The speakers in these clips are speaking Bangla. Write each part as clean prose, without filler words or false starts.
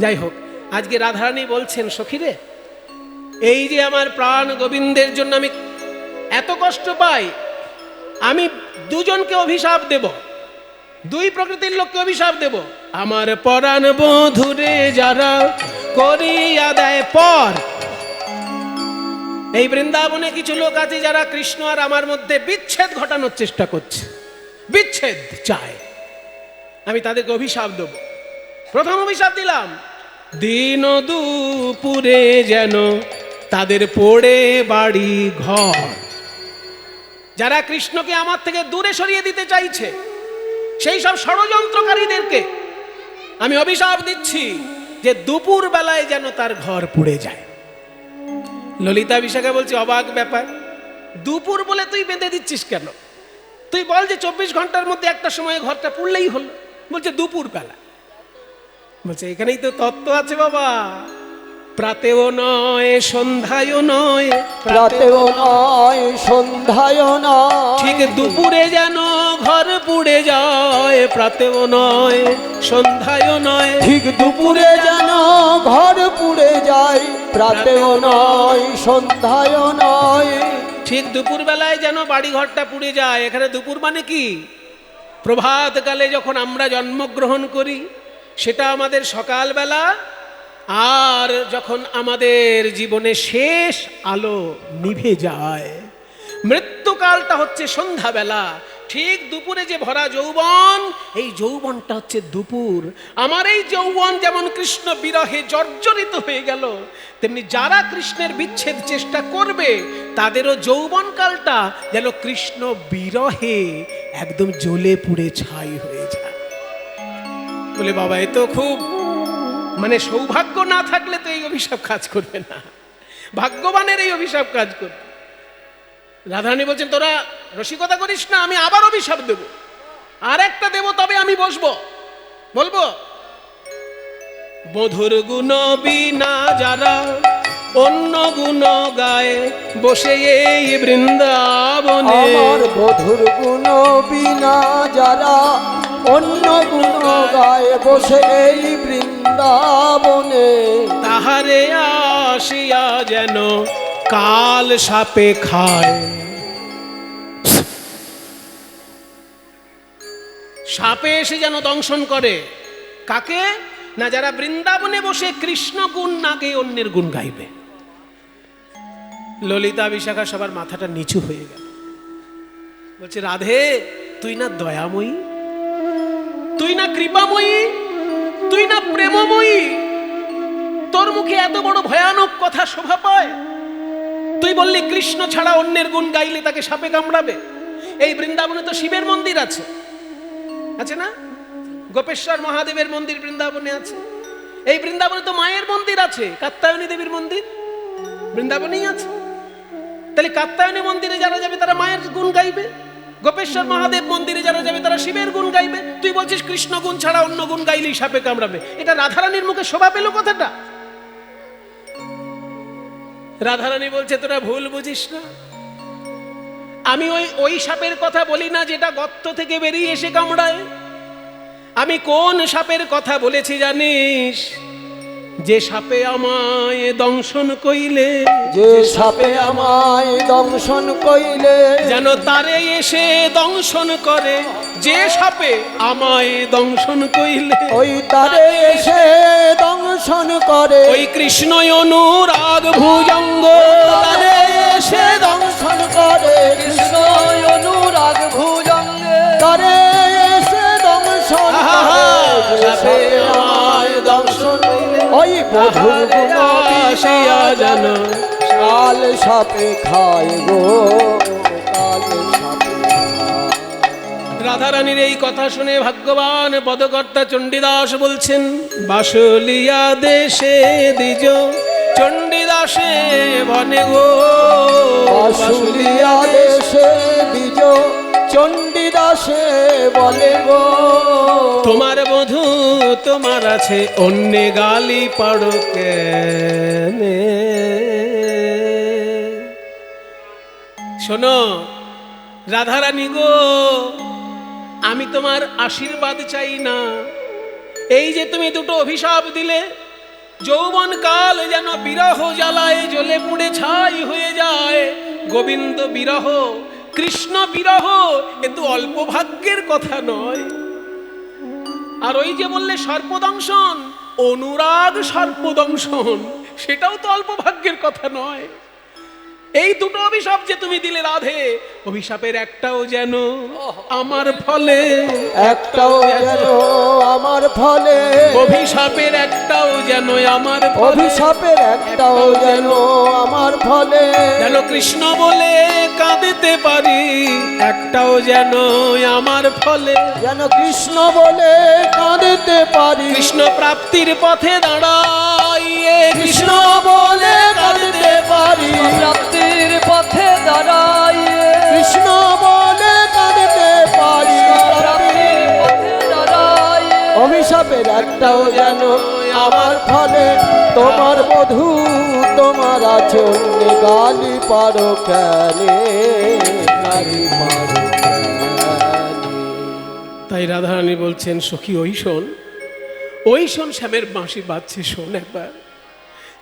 যাই হোক, আজকে রাধারানী বলছেন, সখীরে, এই যে আমার প্রাণ গোবিন্দের জন্য আমি এত কষ্ট পাই, আমি দুজনকে অভিশাপ দেব, দুই প্রকৃতির লোককে অভিশাপ দেব। আমার পরাণ বধুরে যারা করিয়া দেয় পর। এই বৃন্দাবনে কিছু লোক আছে যারা কৃষ্ণ আর আমার মধ্যে বিচ্ছেদ ঘটানোর চেষ্টা করছে, বিচ্ছেদ চায়, আমি তাদেরকে অভিশাপ দেব। প্রথম অভিশাপ দিলাম, দিন দুপুরে যেন তাদের পড়ে বাড়ি ঘর। যারা কৃষ্ণকে আমার থেকে দূরে সরিয়ে দিতে চাইছে, সেই সব ষড়যন্ত্রকারীদেরকে আমি অভিশাপ দিচ্ছি যে দুপুর বেলায় যেন তার ঘর পুড়ে যায়। ললিতা বিশাখা বলছে, অবাক ব্যাপার, দুপুর বলে তুই বেঁধে দিচ্ছিস কেন? তুই বল যে 24 ঘন্টার মধ্যে একটা সময় ঘরটা পুড়লেই হলো। বলছে দুপুর বেলা। বলছে এখানেই তো তত্ত্ব আছে বাবা, প্রাতেও নয় সন্ধ্যায়ও নয়, প্রাতেও নয় সন্ধ্যায়ও নয়, ঠিক দুপুরে যেন ঘর পুড়ে যায়। প্রাতেও নয় সন্ধ্যায়ও নয়, ঠিক দুপুরে যেন ঘর পুড়ে যায়। প্রাতেও নয় সন্ধ্যায়ও নয়, ঠিক দুপুর বেলায় যেন বাড়ি ঘরটা পুড়ে যায়। এখানে দুপুর মানে কি? প্রভাতকালে যখন আমরা জন্মগ্রহণ করি সেটা আমাদের সকালবেলা, আর যখন আমাদের জীবনে শেষ আলো নিভে যায় মৃত্যুকালটা হচ্ছে সন্ধ্যাবেলা। ঠিক দুপুরে যে ভরা যৌবন, এই যৌবনটা হচ্ছে দুপুর। আমার এই যৌবন যেমন কৃষ্ণ বিরহে জর্জরিত হয়ে গেল, তেমনি যারা কৃষ্ণের বিচ্ছেদ চেষ্টা করবে তাদেরও যৌবনকালটা যেন কৃষ্ণ বিরহে একদম জ্বলে পুড়ে ছাই হয়ে যায়। বলে বাবা, এ তো খুব মানে সৌভাগ্য না থাকলে তো এই অভিশাপ কাজ করবে না, ভাগ্যবানের এই অভিশাপ কাজ করবে। রাধারানী বলছেন, তোরা রসিকতা করিস না, আমি আবার অভিশাপ দেব, আর একটা দেব, তবে আমি বসবো, বলবো বধুর গুণ বিনা যারা অন্য গুণ গায়ে বসে এই বৃন্দাবনে। আমার বধুর গুণ বিনা যারা অন্য গুণ গায়ে বসে এই বৃন্দাবনে, তাহারে আসিয়া যেন কাল সাপে খায়। সাপে এসে যেন দংশন করে কাকে? না যারা বৃন্দাবনে বসে কৃষ্ণ গুণ না গেয়ে অন্যের গুণ গাইবে। ললিতা বিশাখা সবার মাথাটা নিচু হয়ে গেল। বলছে, রাধে, তুই না দয়াময়ী, তুই না কৃপাময়ী, তুই না প্রেমময়ী, তোর মুখে এত বড় ভয়ানক কথা শোভা পায়? তুই বললি কৃষ্ণ ছাড়া অন্যের গুণ গাইলে তাকে সাপে কামড়াবে। এই বৃন্দাবনে তো শিবের মন্দির আছে, আছে না? গোপেশ্বর মহাদেবের মন্দির বৃন্দাবনে আছে। এই বৃন্দাবনে তো মায়ের মন্দির আছে, কাত্যায়নী দেবীর মন্দির বৃন্দাবনেই আছে। তাহলে কাত্যায়নী মন্দিরে যারা যাবে তারা মায়ের গুণ গাইবে, গোপেশ্বর মহাদেব মন্দিরে যারা যাবে তারা শিবের গুণ গাইবে। তুই বলছিস কৃষ্ণ গুণ ছাড়া অন্য গুণ গাইলেই সাপে কামড়াবে। এটা রাধারানীর মুখে শোভা পেল কথাটা? রাধারানী বলছে, তোরা ভুল বুঝিস না, আমি ওই সাপের কথা বলি না যেটা গর্ত থেকে বেরিয়ে এসে কামড়ায়। আমি কোন সাপের কথা বলেছি জানিস? যে সাপে আমায় দংশন কইলে, যে সাপে আমায় দংশন কইলে, যেন তারে এসে দংশন করে। যে সাপে আমায় দংশন কইলে, ওই তারে এসে দংশন করে। ওই কৃষ্ণ অনুরাগ ভুজঙ্গ তারে এসে দংশন করে। কৃষ্ণ অনুরাগ ভুজঙ্গে তারে এসে দংশন করে। সাপে আমায় দংশন কইলে, ওই বধুর গুণ আসিয়া যেন কাল সাপে খায় গো, কাল সাপে খায়। রাধারানীর এই কথা শুনে ভাগ্যবান পদকর্তা চণ্ডীদাস বলছেন, বাসলিয়া দেশে দ্বিজ চণ্ডীদাসে বনে গো, বাসুলিয়া দেশে দ্বিজ চণ্ডীদাসে বলে গো, তোমার বধূ তোমার আছে অন্য গালি পাড়ো কেনে। শোনো রাধারানী গো, আমি তোমার আশীর্বাদ চাই না, এই যে তুমি দুটো অভিশাপ দিলে, যৌবন কাল যেন বিরহ জ্বালায় জ্বলে পুড়ে ছাই হয়ে যায়। গোবিন্দ বিরহ, কৃষ্ণ বিরহ, এ তো অল্প ভাগ্যের কথা নয়। আর ওই যে বললে সর্পদংশন, অনুরাগ সর্পদংশন, সেটাও তো অল্প ভাগ্যের কথা নয়। এই দুটো অভিশাপ যে তুমি দিলে রাধে, অভিশাপের একটাও যেন আমার ফলে, একটাও যেন আমার ফলে, অভিশাপের একটাও যেন আমার ফলে, অভিশাপের একটাও যেন আমার ফলে, যেন কৃষ্ণ বলে কাঁদিতে পারি, একটাও যেন আমার ফলে, যেন কৃষ্ণ বলে কাঁদিতে পারি, কৃষ্ণ প্রাপ্তির পথে দাঁড়াইয়ে, কৃষ্ণ বলে কাঁদিতে পারি, প্রাপ্তির পথে দাঁড়াইয়ে, কৃষ্ণ বলে কাঁদিতে পারি, প্রাপ্তির পথে দাঁড়াইয়ে, অভিশাপের একটাও যেন আমার ফলে, তোমার বধূ তোমার আচরণ গালি পারো কেনে, গালি পারো কেনে। তাই রাধারানী বলছেন, সখী ওই শোন, ওই শোন, শ্যামের বাঁশি বাজছে, শোন একবার,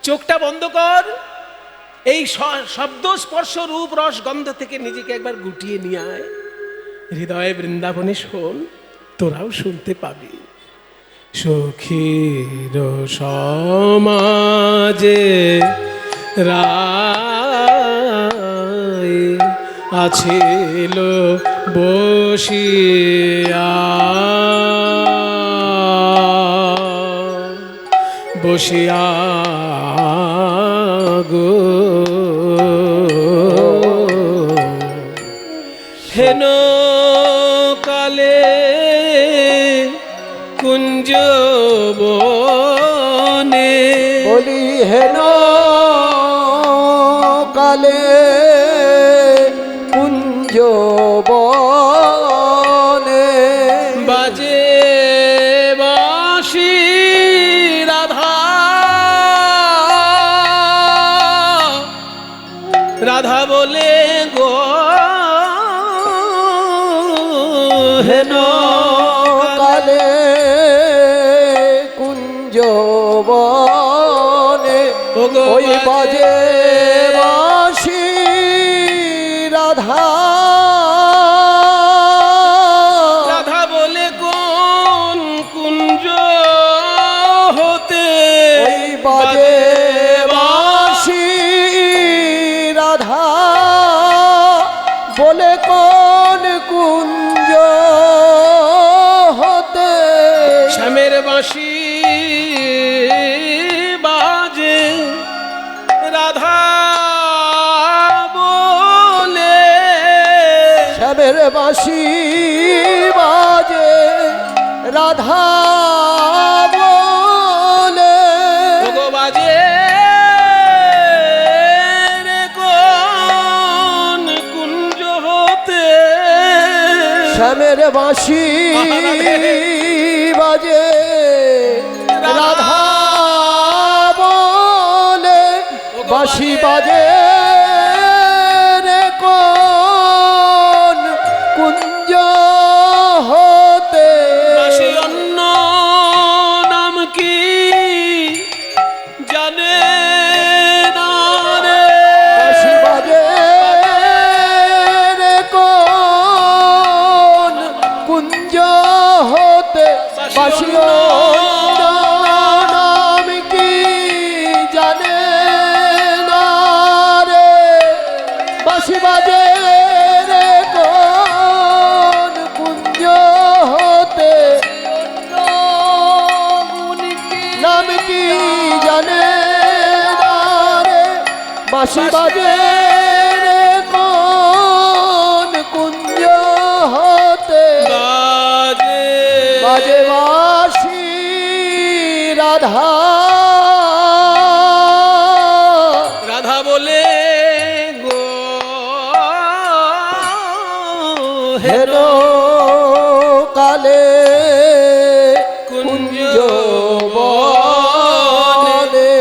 চোখটা বন্ধ কর, এই শব্দ স্পর্শ রূপ রস গন্ধ থেকে নিজেকে একবার গুটিয়ে নিয়ে আয়, হৃদয়ে বৃন্দাবনে শোন, তোরাও শুনতে পাবি। সখীর সমাজে রায় আছিল বসিয়া, বসিয়া গো হেন কালে কুঞ্জ বনে, বলি হেন কালে কুঞ্জ বনে, বাজে বাঁশি রাধা, রাধা বলে গো হেন কালে কুঞ্জ বনে, ওই বাজে বাঁশি রাধা, রাধা বলে কোন কুঞ্জ হতে, ওই বাজে বাঁশি রাধা, বলে কোন কুঞ্জ হতে, শ্যামের বাঁশি বাজে রাধা বলে, শ্যামের বাঁশি বাজে রাধা বলে, ওগো বাজে রে কোন কুঞ্জ হতে, শ্যামের বাঁশি বাজে রাধা বলে, বাঁশি বাজে রে কোন কুঞ্জ হতে, বাঁশি অন্য নাম কি জানে না রে, বাঁশি বাজে রে কোন কুঞ্জ হতে, বাঁশি অন্য নাম কি জানে না রে, বাঁশি বাজে রে কোন কুঞ্জ হতে, নাম কি জানে না রে, বাঁশি বাজে রে কোন কুঞ্জ হতে, বাজে বাজে বাঁশি রাধা, রাধা বলে গো হেন হেন কালে কুঞ্জ কুঞ্জ বনে,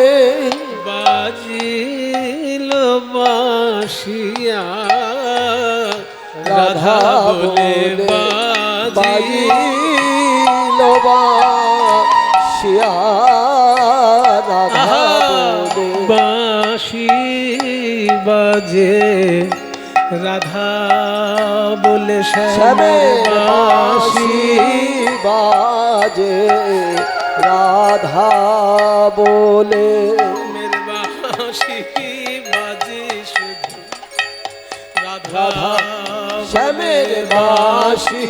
বাজিল বাঁশিয়া রাধা রাধা বলে বলে বাজি বাজিল বাঁশি বাজে রাধা বলে শ্যামের বাঁশি বাজে রাধা বলে মের বাঁশি বাজে শুধু রাধা রাধা শ্যামের বাঁশি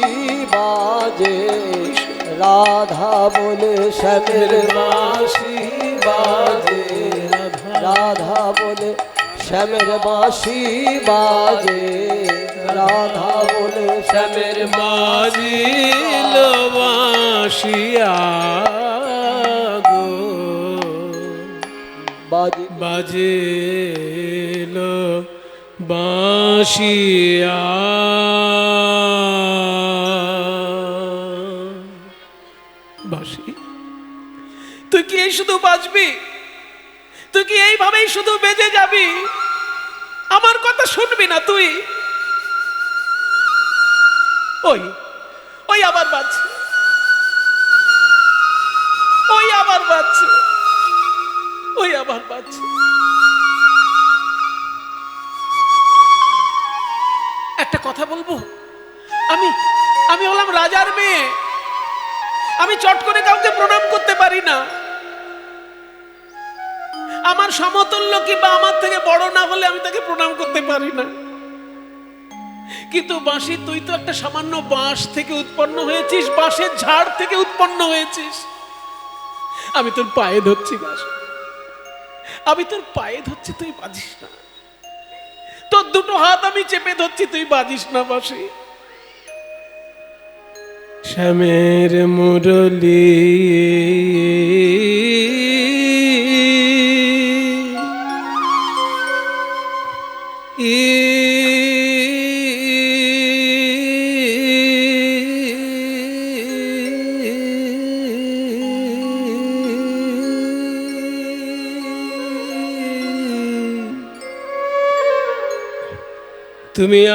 বাজে রাধা বলে শ্যামের বাঁশি বাজে রাধা বলে শ্যামের বাঁশি বাজে রাধা বলে শ্যামের বাজিল বাঁশিয়া গো বাজে বাজিল বাঁশিয়া বাঁশি তুই কি এই শুধু বাজবি? তুই কি এইভাবেই শুধু বেজে যাবি? আমার কথা শুনবি না তুই? ওই ওই আবার বাজছে, ওই আবার বাজছে, ওই আবার বাজছে। একটা কথা বলবো, আমি আমি হলাম রাজার মেয়ে, আমি চট করে কাউকে প্রণাম করতে পারি না। আমার সমতুল্য কিংবা আমার থেকে বড় না হলে আমি তাকে প্রণাম করতে পারি না। কিন্তু বাঁশি, তুই তো একটা সামান্য বাঁশ থেকে উৎপন্ন হয়েছিস, বাঁশের ঝাড় থেকে উৎপন্ন হয়েছিস। আমি তোর পায়ে ধরছি বাঁশি, আমি তোর পায়ে ধরছি, তুই বাজিস না। তোর দুটো হাত আমি চেপে ধরছি, তুই বাজিস না বাঁশি। শ্যামের মুরলী তুমি আর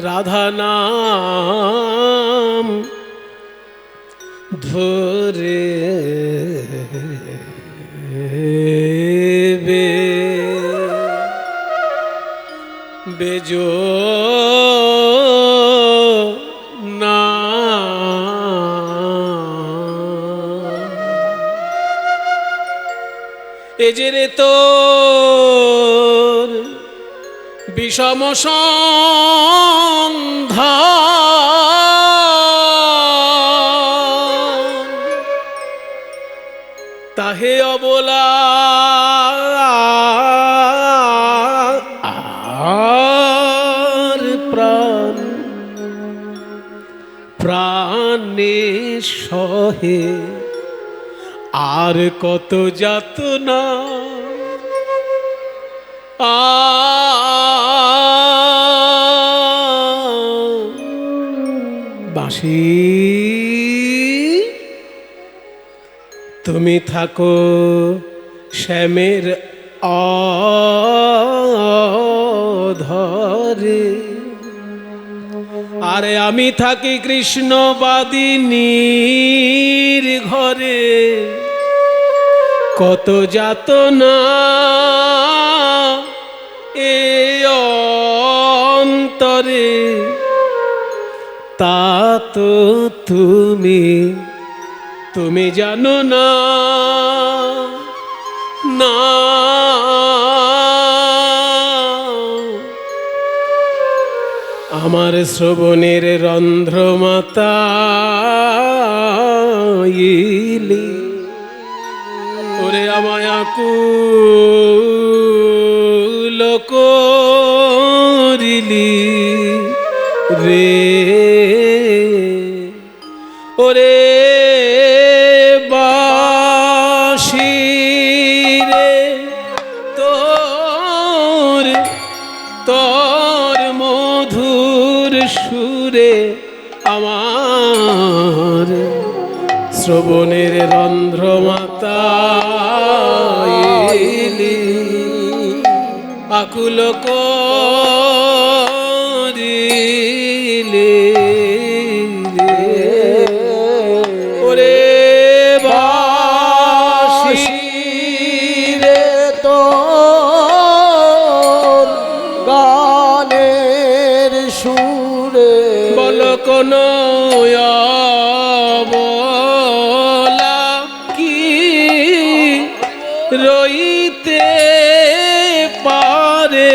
রাধা নাম ধরে বেজো না। এ যে রে তোর বিষম সন্ধান, তাহে অবলা আর প্রাণ প্রাণে সহে আর কত যাতনা। বাঁশি তুমি থাকো শ্যামের অধরে, আরে আমি থাকি কৃষ্ণবাদিনীর ঘরে। কত যাতনা এ অন্তরে, তা তো তুমি জানো না। না আমার শ্রবণের রন্ধ্রমাতা ইলি, ওরে আমায় আকুল করিলি রে, ওরে বাঁশি রে তোর তোর মধুর সুরে আমার শ্রবণের রন্ধ্রমাতা এলি, আকুল করিলে ওরে কোনো অবলা কি রইতে পারে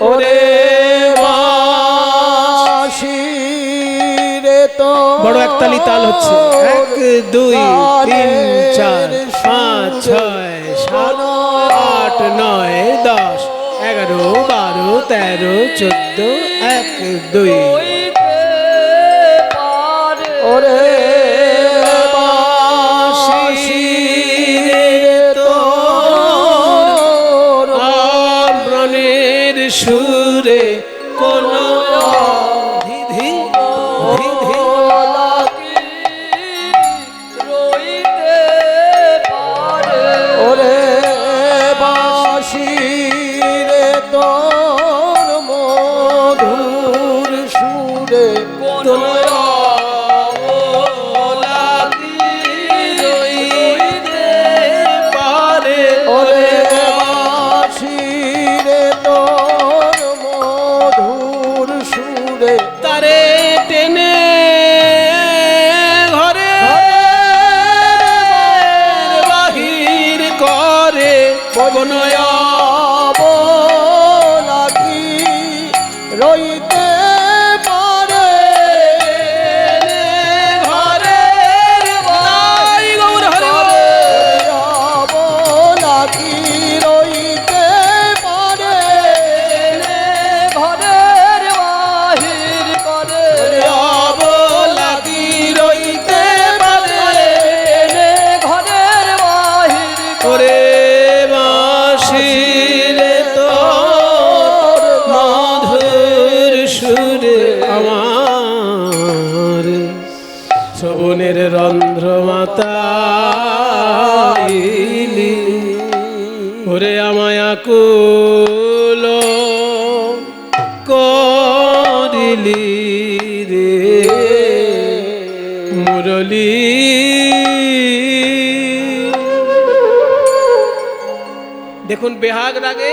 ওরে বাঁশি রে তো বড় একতালি তাল হচ্ছে 1 2 3 4 5 6 7 8 9 10 11 12 13 14 1 2 রইতে পারে ওরে বাঁশি রে তোর প্রাণের সুরে কোন ধি ধি ধি ধি রইতে পারে ওরে বাঁশি রে তোর মধুর সুরে কোন অবলা কি রইতে পারে ওরে বাঁশি রে তোর মধুর সুরে তারে টেনে ঘরে বাহির করে কোন অবলা কি রইতে পারে ঘরের তাই গৌর হরে অবলা কি রইতে পারে ঘরের বাহির করে অবলা কি রইতে পারে ঘরের বাহির ওরে বাঁশিরে তোর মধুর সুরে আমার শ্রবণের রন্ধ্র মাতাইলি ওরে আমায় আকুল করিলি রে মুরলী দেখুন বেহাগ রাগে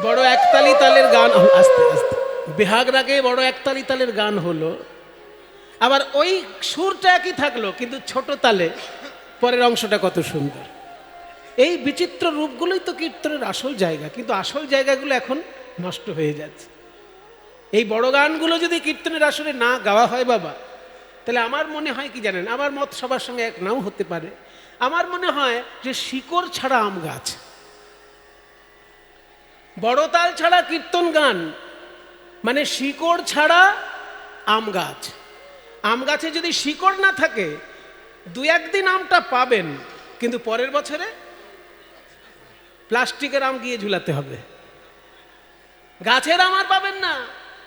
বড় একতালি তালের গান আস্তে আস্তে বেহাগ রাগে বড় একতালি তালের গান হলো আবার ওই সুরটা একই থাকলো কিন্তু ছোট তালে পরের অংশটা কত সুন্দর এই বিচিত্র রূপগুলোই তো কীর্তনের আসল জায়গা কিন্তু আসল জায়গাগুলো এখন নষ্ট হয়ে যাচ্ছে এই বড় গানগুলো যদি কীর্তনের আসলে না গাওয়া হয় বাবা তাহলে আমার মনে হয় কি জানেন আমার মত সবার সঙ্গে এক নাও হতে পারে আমার মনে হয় যে শিকড় ছাড়া আম গাছ বড় তাল ছাড়া কীর্তন গান মানে শিকড় ছাড়া আম গাছ আম গাছে যদি শিকড় না থাকে 2-1 দিন আমটা পাবেন কিন্তু পরের বছরে প্লাস্টিকের আম গিয়ে ঝুলাতে হবে গাছের আম আর পাবেন না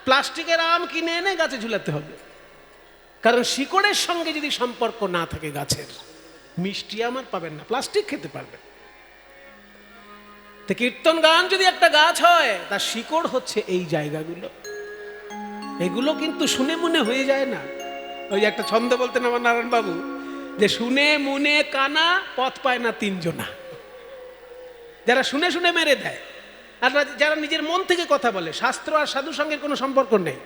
প্লাস্টিকের আম কিনে এনে গাছে ঝুলাতে হবে কারণ শিকড়ের সঙ্গে যদি সম্পর্ক না থাকে গাছের মিষ্টি আম আর পাবেন না প্লাস্টিক খেতে পারবেন তো কীর্তন গান যদি একটা গাছ হয় তার শিকড় হচ্ছে এই জায়গাগুলো এগুলো কিন্তু শুনে মনে হয়ে যায় না ওই যে একটা ছন্দ বলতেন আমার নারায়ণ বাবু যে শুনে মনে কানা পথ পায় না 3 জনা যারা শুনে শুনে মেরে দেয় আর যারা নিজের মন থেকে কথা বলে শাস্ত্র আর সাধু সঙ্গে কোনো সম্পর্ক নেই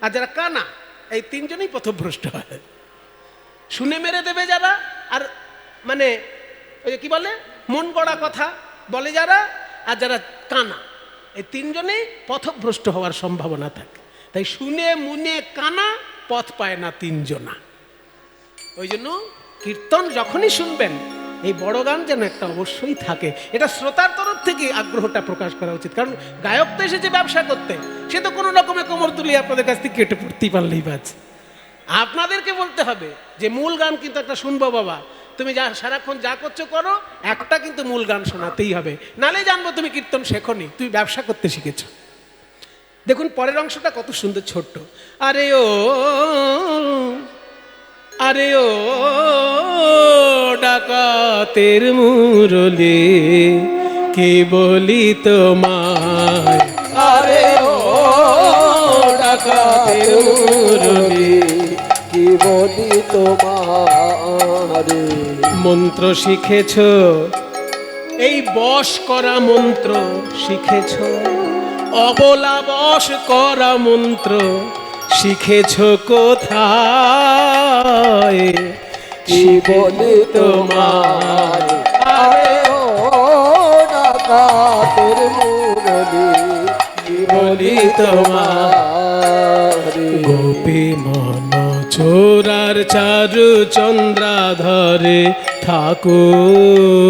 আর যারা কানা এই 3 জনেই পথভ্রষ্ট হয় শুনে মেরে দেবে যারা আর মানে ওই যে কি বলে মন গড়া কথা বলে যারা আর যারা কানা এই 3 জনেই পথভ্রষ্ট হওয়ার সম্ভাবনা থাকে তাই শুনে মুনে কানা পথ পায় না 3 জনা ওই জন্য কীর্তন যখনই শুনবেন এই বড় গান যেন একটা অবশ্যই থাকে এটা শ্রোতার তরফ থেকে আগ্রহটা প্রকাশ করা উচিত কারণ গায়ক তো এসেছে ব্যবসা করতে সে তো কোনো রকমে কোমর তুলিয়ে আপনাদের কাছ থেকে কেটে পড়তেই পারলেই বাজ আপনাদেরকে বলতে হবে যে মূল গান কিন্তু একটা শুনবো বাবা তুমি যা সারাক্ষণ যা করছো করো একটা কিন্তু মূল গান শোনাতেই হবে নালে জানবো তুমি কীর্তন শেখোনি তুমি ব্যবসা করতে শিখেছো দেখুন পরের অংশটা কত সুন্দর ছোট্ট আরে ও ডাকাতের মুরলি কি বলি তোমায় আরে ও ডাকাতের মুরলি কি বলি তোমারে মন্ত্র শিখেছ এই বশ করা মন্ত্র শিখেছ অবলা বশ করা মন্ত্র শিখেছ কোথায়? কি বলি তোমার আরে ও ডাকাতের মুরলি, কি বলি তোমার গোপী মন চোরার চারু চন্দ্রাধরে ঠাকুর।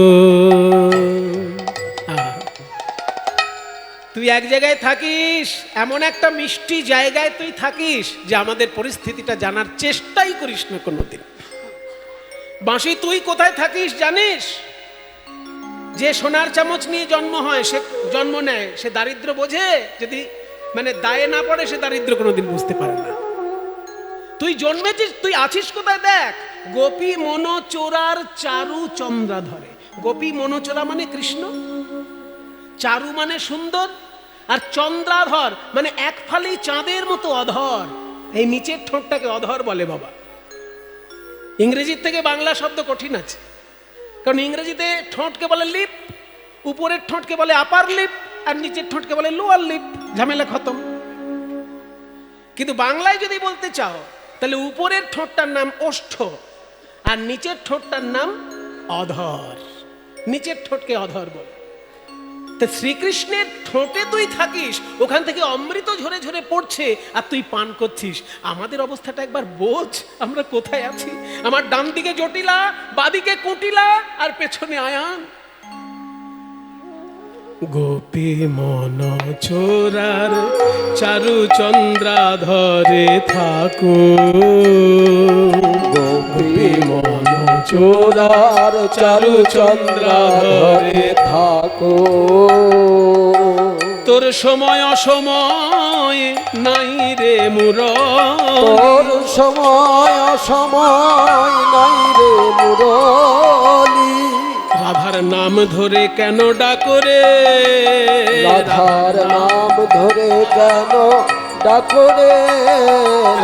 তুই এক জায়গায় থাকিস, এমন একটা মিষ্টি জায়গায় তুই থাকিস যে আমাদের পরিস্থিতিটা জানার চেষ্টাই করিস না কোনোদিন। বাঁশি তুই কোথায় থাকিস জানিস? যে সোনার চামচ নিয়ে জন্ম হয়, সে জন্ম নেয়, সে দারিদ্র বোঝে? যদি মানে দায়ে না পড়ে সে দারিদ্র কোনোদিন বুঝতে পারে না। তুই জন্মেছিস, তুই আছিস কোথায় দেখ। গোপী মনোচোরার চারু চন্দ্রাধরে। গোপী মনোচোরা মানে কৃষ্ণ, চারু মানে সুন্দর, আর চন্দ্রাধর মানে এক ফালি চাঁদের মতো অধর। এই নিচের ঠোঁটটাকে অধর বলে বাবা। ইংরেজির থেকে বাংলা শব্দ কঠিন আছে, কারণ ইংরেজিতে ঠোঁটকে বলে লিপ, উপরের ঠোঁটকে বলে আপার লিপ, আর নিচের ঠোঁটকে বলে লোয়ার লিপ। ঝামেলা খতম। কিন্তু বাংলায় যদি বলতে চাও তাহলে উপরের ঠোঁটটার নাম ওষ্ঠ, আর নিচের ঠোঁটটার নাম অধর। নিচের ঠোঁটকে অধর বলে। তা শ্রীকৃষ্ণের ঠোঁটে তুই থাকিস, ওখান থেকে অমৃত ঝরে ঝরে পড়ছে আর তুই পান করছিস। আমাদের অবস্থাটা একবার বোঝ, আমরা কোথায় আছি। আমার ডান দিকে জটিলা, বাদিকে কুটিলা, আর পেছনে আয়ান। গোপী মন চোরার চারু চন্দ্রাধরে ঠাকুর। গোপী মন চোরার চারু চন্দ্রাধরে থাকো। তোর সময় অসময় নাই রে মুরলী, তোর সময় অসময় নাই রে মুরলী। রাধার নাম ধরে কেন ডাকরে, রাধার নাম ধরে কেন ডাকরে।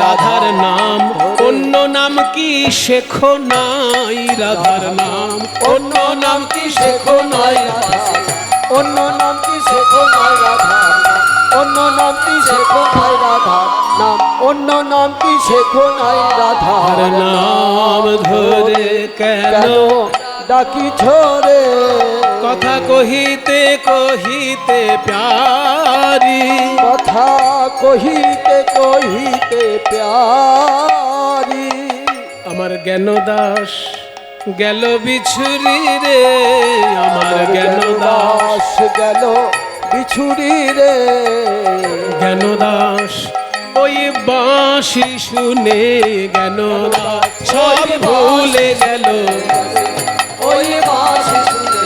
রাধার নাম অন্য নাম কি শেখো নাই? রাধার নাম অন্য নাম কি শেখো নাই? অন্য নাম কি শেখো নাই রাধার নাম, অন্য নাম কি শেখো নাই রাধার নাম, অন্য নাম কি শেখো নাই রাধার নাম ধরে কেন ডাকি ছোরে। কথা কহিতে কহিতে প্যারি, কথা কহিতে কহিতে প্যারি। আমার জ্ঞান দাস গেল বিছুরি রে, আমার জ্ঞান দাস গেল বিছুরি রে। জ্ঞান দাস ওই বাঁশি শুনে জ্ঞান দাস সব ভুলে গেল। ওই বাঁশি শুনে,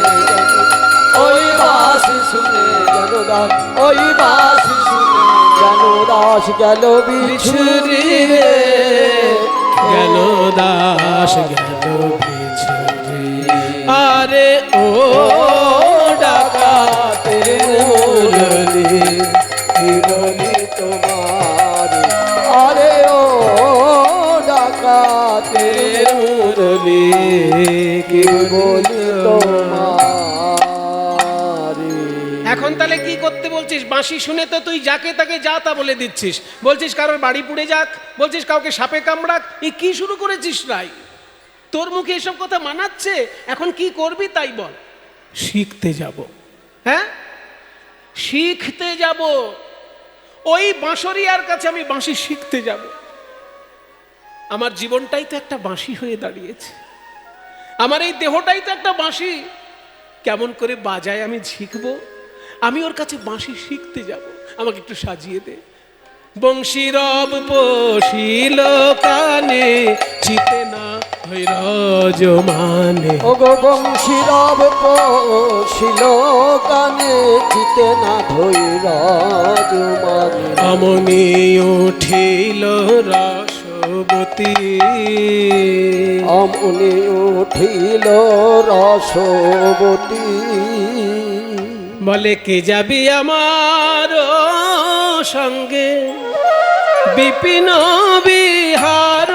ওই বাঁশি শুনে জ্ঞানদাস, ওই বাঁশি শুনে জ্ঞানদাস গেল বিছুরি রে। জ্ঞান দাস গেল বিছুরি। আরে ও ডাকাতের মুরলি, কি বলি তোমার আরে ও ডাকাতের মুরলি, কি বলি তোমার। এখন তাহলে কি করতে বলছিস? বাঁশি শুনে তো তুই যাকে তাকে যা তা বলে দিচ্ছিস। বলছিস কারোর বাড়ি পুড়ে যাক, বলছিস কাউকে সাপে কামড়াক। এই কি শুরু করেছিস রাই? তোর মুখে এসব কথা মানাচ্ছে? এখন কি করবি তাই বল। শিখতে যাব, হ্যাঁ শিখতে যাব। ওই বাঁশরিয়ার কাছে আমি বাঁশি শিখতে যাব। আমার জীবনটাই তো একটা বাঁশি হয়ে দাঁড়িয়েছে, আমার এই দেহটাই তো একটা বাঁশি। কেমন করে বাজায় আমি শিখবো? আমি ওর কাছে বাঁশি শিখতে যাব। আমাকে একটু সাজিয়ে দে। বংশী রব পশিল কানে, চিতে না হৈরজ মানে। ও গো বংশী রব পশিল কানে, চিতে না ধৈরজ মানে। অমনি উঠিল রসবতী, অমনি উঠিল রসবতী। বলে কে যাবি আমার সঙ্গে, বিপিন বিহার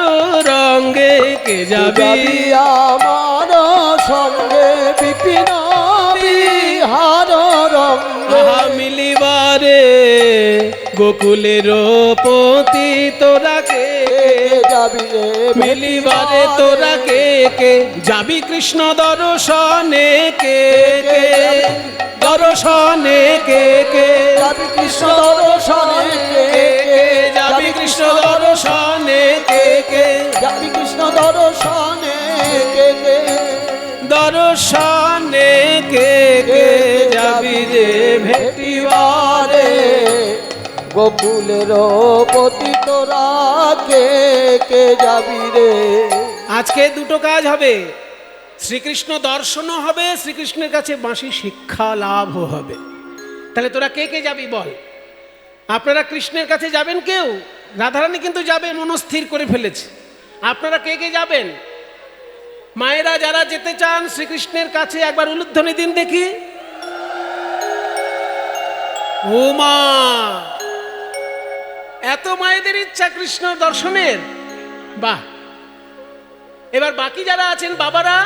রঙ্গে। কে যাবি আমার সঙ্গে, বিপিন বিহার রঙ্গে। মিলিবারে গোকুলের পতি তোরা কে যাবি রে মিলিবারে তোরা কে কে যাবি কৃষ্ণ দর্শনে কে কে দর্শনে কে কে যাবি কৃষ্ণ দর্শনে কে যাবি কৃষ্ণ দর্শনে কে কে যাবি কৃষ্ণ দর্শনে কে দর্শনে কে কে যাবি রে ভেটিবারে গোকুলের পতি তোরা কে যাবি রে। আজকে দুটো কাজ হবে, শ্রীকৃষ্ণ দর্শনও হবে, শ্রীকৃষ্ণের কাছে বাঁশি শিক্ষা লাভও হবে। তাহলে তোরা কে কে যাবি বল? আপনারা কৃষ্ণের কাছে যাবেন কেউ? রাধারানী কিন্তু যাবে, মনস্থির করে ফেলেছে। আপনারা কে কে যাবেন? মায়েরা যারা যেতে চান শ্রীকৃষ্ণের কাছে একবার উলুধ্বনি দিন দেখি। ও মা, এত মায়েদের ইচ্ছা কৃষ্ণ দর্শনের, বাহ। এবার বাকি যারা আছেন বাবারা,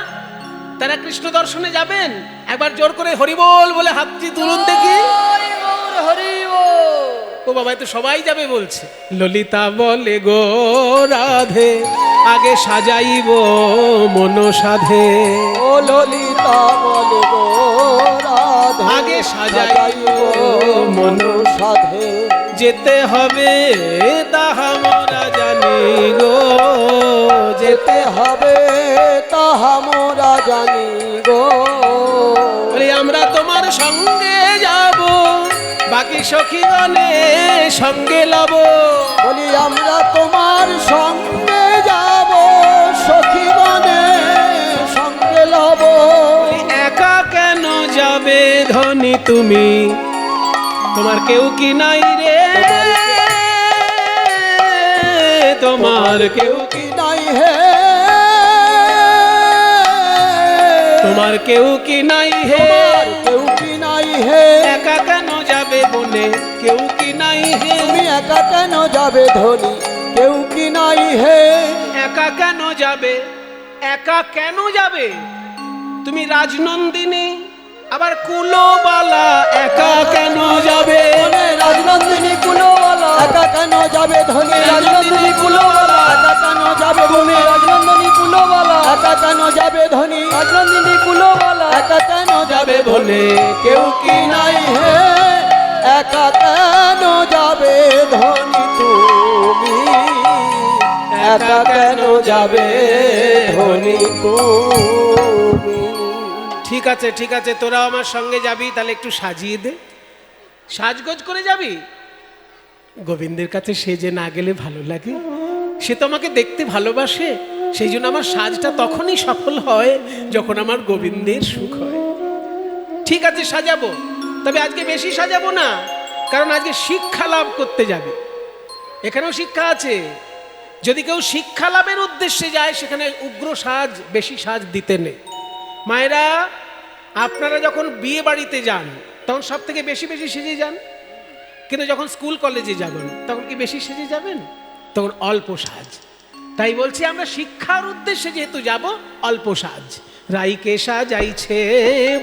তারা কৃষ্ণ দর্শনে যাবেন? একবার জোর করে হরিবোল বলে হাতটি তুলুন দেখি। হরি বল, হরি বল। ও বাবা, তো সবাই যাবে বলছে। ললিতা বলে গো রাধে, আগে সাজাইব মন সাধে। ও ললিতা বলে গো রাধে, আগে সাজাইব মন সাধে। যেতে হবে তাহা মোরা জানি গো, যেতে হবে তাহা মোরা জানি গো। বলি আমরা তোমার সঙ্গে যাব, বাকি সখীগণে সঙ্গে লব। বলি আমরা তোমার সঙ্গে যাব, সখীগণে সঙ্গে লব। একা কেন যাবে ধনী তুমি, তোমার কেউ কি নাই রে, তোমার কেউ কি নাই হে, তোমার কেউ কি নাই হে, কেউ কি নাই হে। একা কেন যাবে বনে, কেউ কি নাই হে। তুমি একা কেন যাবে ধনী, কেউ কি নাই হে। একা কেন যাবে, একা কেন যাবে? তুমি রাজনন্দিনী আবার কুলোবালা, একা কেন যাবে? রাজনন্দিনী কুলোবালা, একা কেন যাবে ধনী, রাজনন্দিনী কুলোবালা, একা কেন যাবে ধনী, রাজনন্দিনী কুলোবালা, একা কেন যাবে ধনী, রাজনন্দিনী কুলোবালা, একা কেন যাবে বলে কেউ কি নাই হে। একা কেন যাবে ধনী তুমি, একা কেন যাবে ধনী তুমি। ঠিক আছে ঠিক আছে, তোরা আমার সঙ্গে যাবি, তাহলে একটু সাজিয়ে দে, সাজগোজ করে যাবি। গোবিন্দের কাছে সেজে না গেলে ভালো লাগে? সে তো আমাকে দেখতে ভালোবাসে, সেই জন্য আমার সাজটা তখনই সফল হয় যখন আমার গোবিন্দের সুখ হয়। ঠিক আছে সাজাবো, তবে আজকে বেশি সাজাবো না, কারণ আজকে শিক্ষা লাভ করতে যাবে। এখানেও শিক্ষা আছে। যদি কেউ শিক্ষা লাভের উদ্দেশ্যে যায়, সেখানে উগ্র সাজ, বেশি সাজ দিতে নেই। মায়েরা, আপনারা যখন বিয়ে বাড়িতে যান তখন সব থেকে বেশি বেশি সেজে যান, কিন্তু যখন স্কুল কলেজে যাবেন তখন কি বেশি সেজে যাবেন? তখন অল্প সাজ। তাই বলছি আমরা শিক্ষার উদ্দেশ্যে যেহেতু যাব, অল্প সাজ। রাইকে সাজাইছে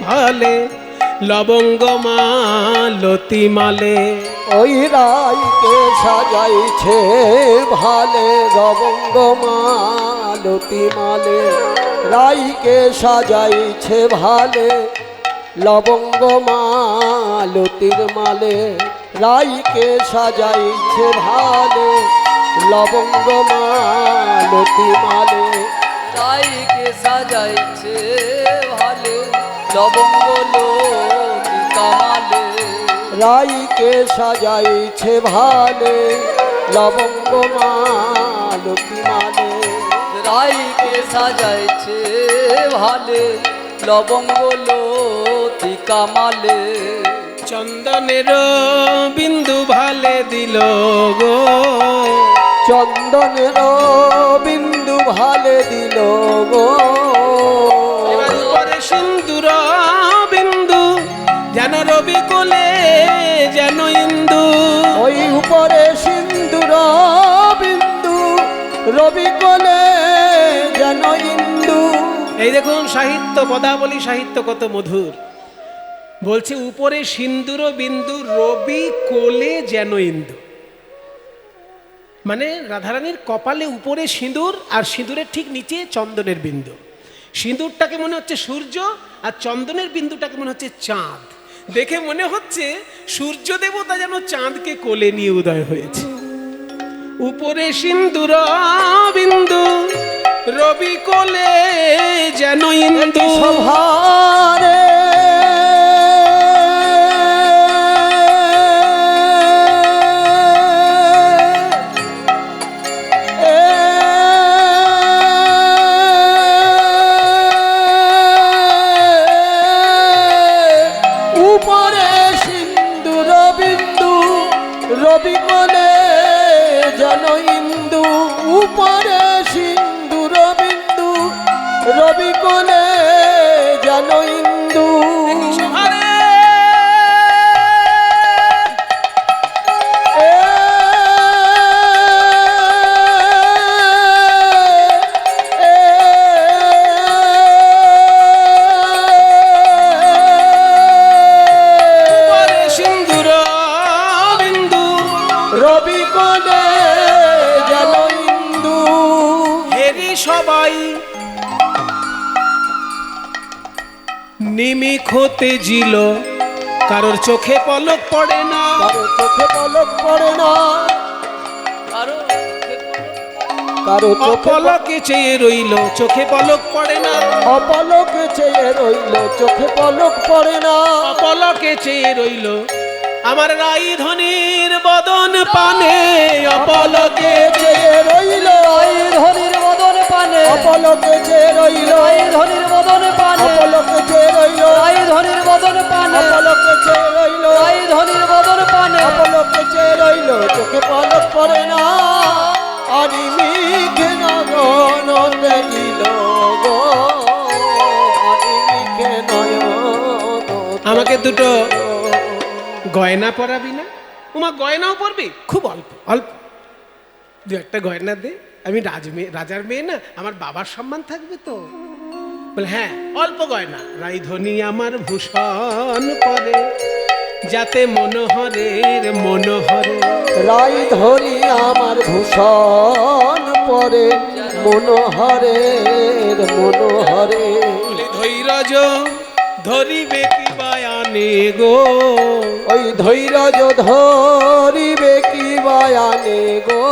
ভালে, লবঙ্গ মালতি মালে। ওই রাইকে সাজাইছে ভালে, লবঙ্গ মালতি মালে। রাইকে সাজাইছে ভালে, লবঙ্গ মালতির মালে। রাইকে সাজাইছে ভালে, লবঙ্গ মালতি মালে। রাইকে সাজাইছে ভালে, লবঙ্গ লতিকা মালে। রাইকে সাজাইছে ভালে, লবঙ্গ মালতি মালে। রাইকে সাজাইছে ভালে, লবঙ্গ লতিকা মালে। চন্দনের বিন্দু ভালে দিল গো, চন্দনের বিন্দু ভালে দিল গো। এবার উপরে সিন্দুর বিন্দু, যেন রবি কোলে যেন ইন্দু। ওই উপরে সিন্দুর বিন্দু, রবি কোলে যেন ইন্দু। এই দেখুন সাহিত্য, পদাবলী সাহিত্য কত মধুর। বলছে উপরে সিন্দুর বিন্দু, রবি কোলে যেন ইন্দু। মানে রাধারানীর কপালে উপরে সিঁদুর, আর সিঁদুরের ঠিক নিচে চন্দনের বিন্দু। সিঁদুরটাকে মনে হচ্ছে সূর্য, আর চন্দনের বিন্দুটাকে মনে হচ্ছে চাঁদ। দেখে মনে হচ্ছে সূর্য দেবতা যেন চাঁদকে কোলে নিয়ে উদয় হয়েছে। উপরে সিন্দুর বিন্দু, রবি কোলে যেন ইন্দু। সভারে উপরে সিন্দুর বিন্দু, রবি কোলে যেন ইন্দু। উপরে সিন্দুর বিন্দু, রবি কোলে যেন ইন্দু। রবি কোলে যেন ইন্দু। হেরি সবাই নিমিক হতে জিল, কারোর চোখে পলক পড়ে না। কারো চোখে পলক পড়ে না, কারো কারো চোখে অপলকে চেয়ে রইল, চোখে পলক পড়ে না। অপলকে চেয়ে রইল, চোখে পলক পড়ে না। অপলকে চেয়ে রইল আমার রাইধনির বদন পানে। অপলকে চেয়ে রইল, ধনির বদন পানে, অপলকে চেয়ে রইল, ধনির বদন পানে, অপলকে চেয়ে রইল, ধনির বদন পানে, অপলকে চেয়ে রইল, ধনির বদন পানে। অপলকে চেয়ে রইল, চোখে পলক পড়ে না। আরি মিখে নয়ন দিল গো, আরি মিখে নয়ন। আমাকে দুটো গয়না পরাবি না? ওমা গয়নাও পরবি? খুব অল্প অল্প, দু একটা গয়না দে, আমি রাজার মেয়ে না, আমার বাবার সম্মান থাকবে তো। বলে হ্যাঁ অল্প গয়না। রাইধনি আমার ভূষণ পরে, যাতে মনোহরের মনোহরে। রাইধনি আমার ভূষণ পরে, মনোহরের মনোহরে। বলি ধৈর্য ধরিবে কি বায়ানে গো, ওই ধৈর্য ধরিবে কি বায়ানে গো।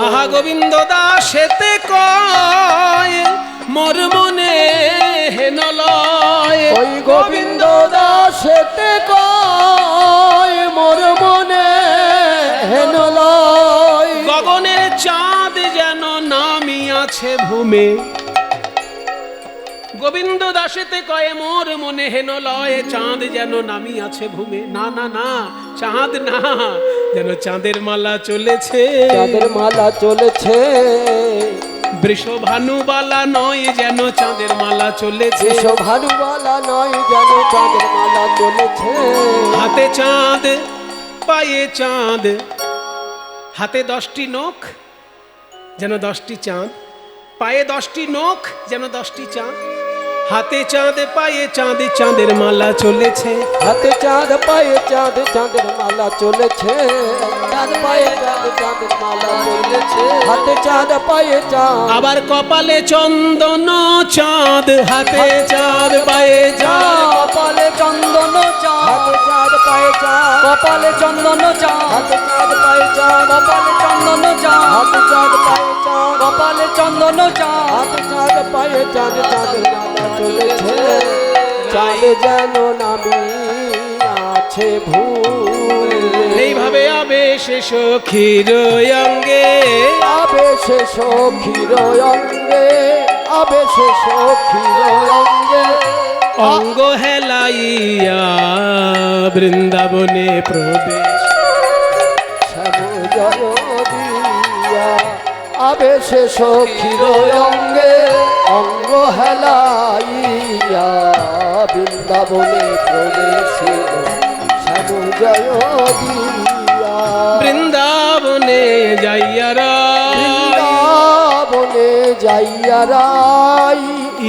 আহা গোবিন্দ দাসেতে কয় মোর মনে হেন লয়। ওই গোবিন্দ দাসেতে কয় মোর মনে হেন লয়। গগনের চাঁদ যেন নামিয়াছে ভূমে। গোবিন্দ দাসেতে কয়ে মোর মনে হেন লয়, চাঁদ যেন নামিয়াছে ভূমে। না না না, চাঁদ না, যেন চাঁদের মালা চলেছে। চাঁদের মালা চলেছে, বৃষভানুবালা নয়, যেন চাঁদের মালা চলেছে। ভানুবালা নয়, যেন চাঁদের মালা চলেছে। হাতে চাঁদ পায়ে চাঁদ, হাতে 10টি নখ যেন 10টি চাঁদ, পায়ে 10টি নখ যেন 10টি চাঁদ। হাতে চাঁদ পায়ে চাঁদ, চাঁদের মালা চলেছে। হাতে চাঁদ পায়ে চাঁদ, চাঁদের মালা চলেছে। চাঁদ পায়ে চাঁদ, চাঁদের মালা চলেছে। হাতে চাঁদ পায়ে চাঁদ, আবার কপালে চন্দন চাঁদ, হাতে চাঁদ পায়ে চাঁদ। কপালে চন্দন চাঁদ, হাতে চাঁদ পায়ে চাঁদ, কপালে চন্দন চাঁদ, হাতে চাঁদ পায়ে চাঁদ, কপালে চন্দন চাঁদ, হাতে চাঁদ পায়ে চাঁদ, কপালে চন্দন চাঁদ। হাতে চাঁদ পায়ে চাঁদ, চাঁদের মালা চলেছে। চাঁদ যেন নামি আছে ভুল। এইভাবে আবেশে সখীর অঙ্গে, আবেশে সখীর অঙ্গে, আবেশে সখীর অঙ্গে। অঙ্গ হেলাইয়া বৃন্দাবনে প্রবেশ। শ্যাম জয় দিয়া আবেশে সখীর অঙ্গে, অঙ্গ হেলাইয়া বৃন্দাবনে প্রবেশিল। শ্যাম জয় দিয়া বৃন্দাবনে যাইয়ারা, বৃন্দাবনে যাইয়া রাই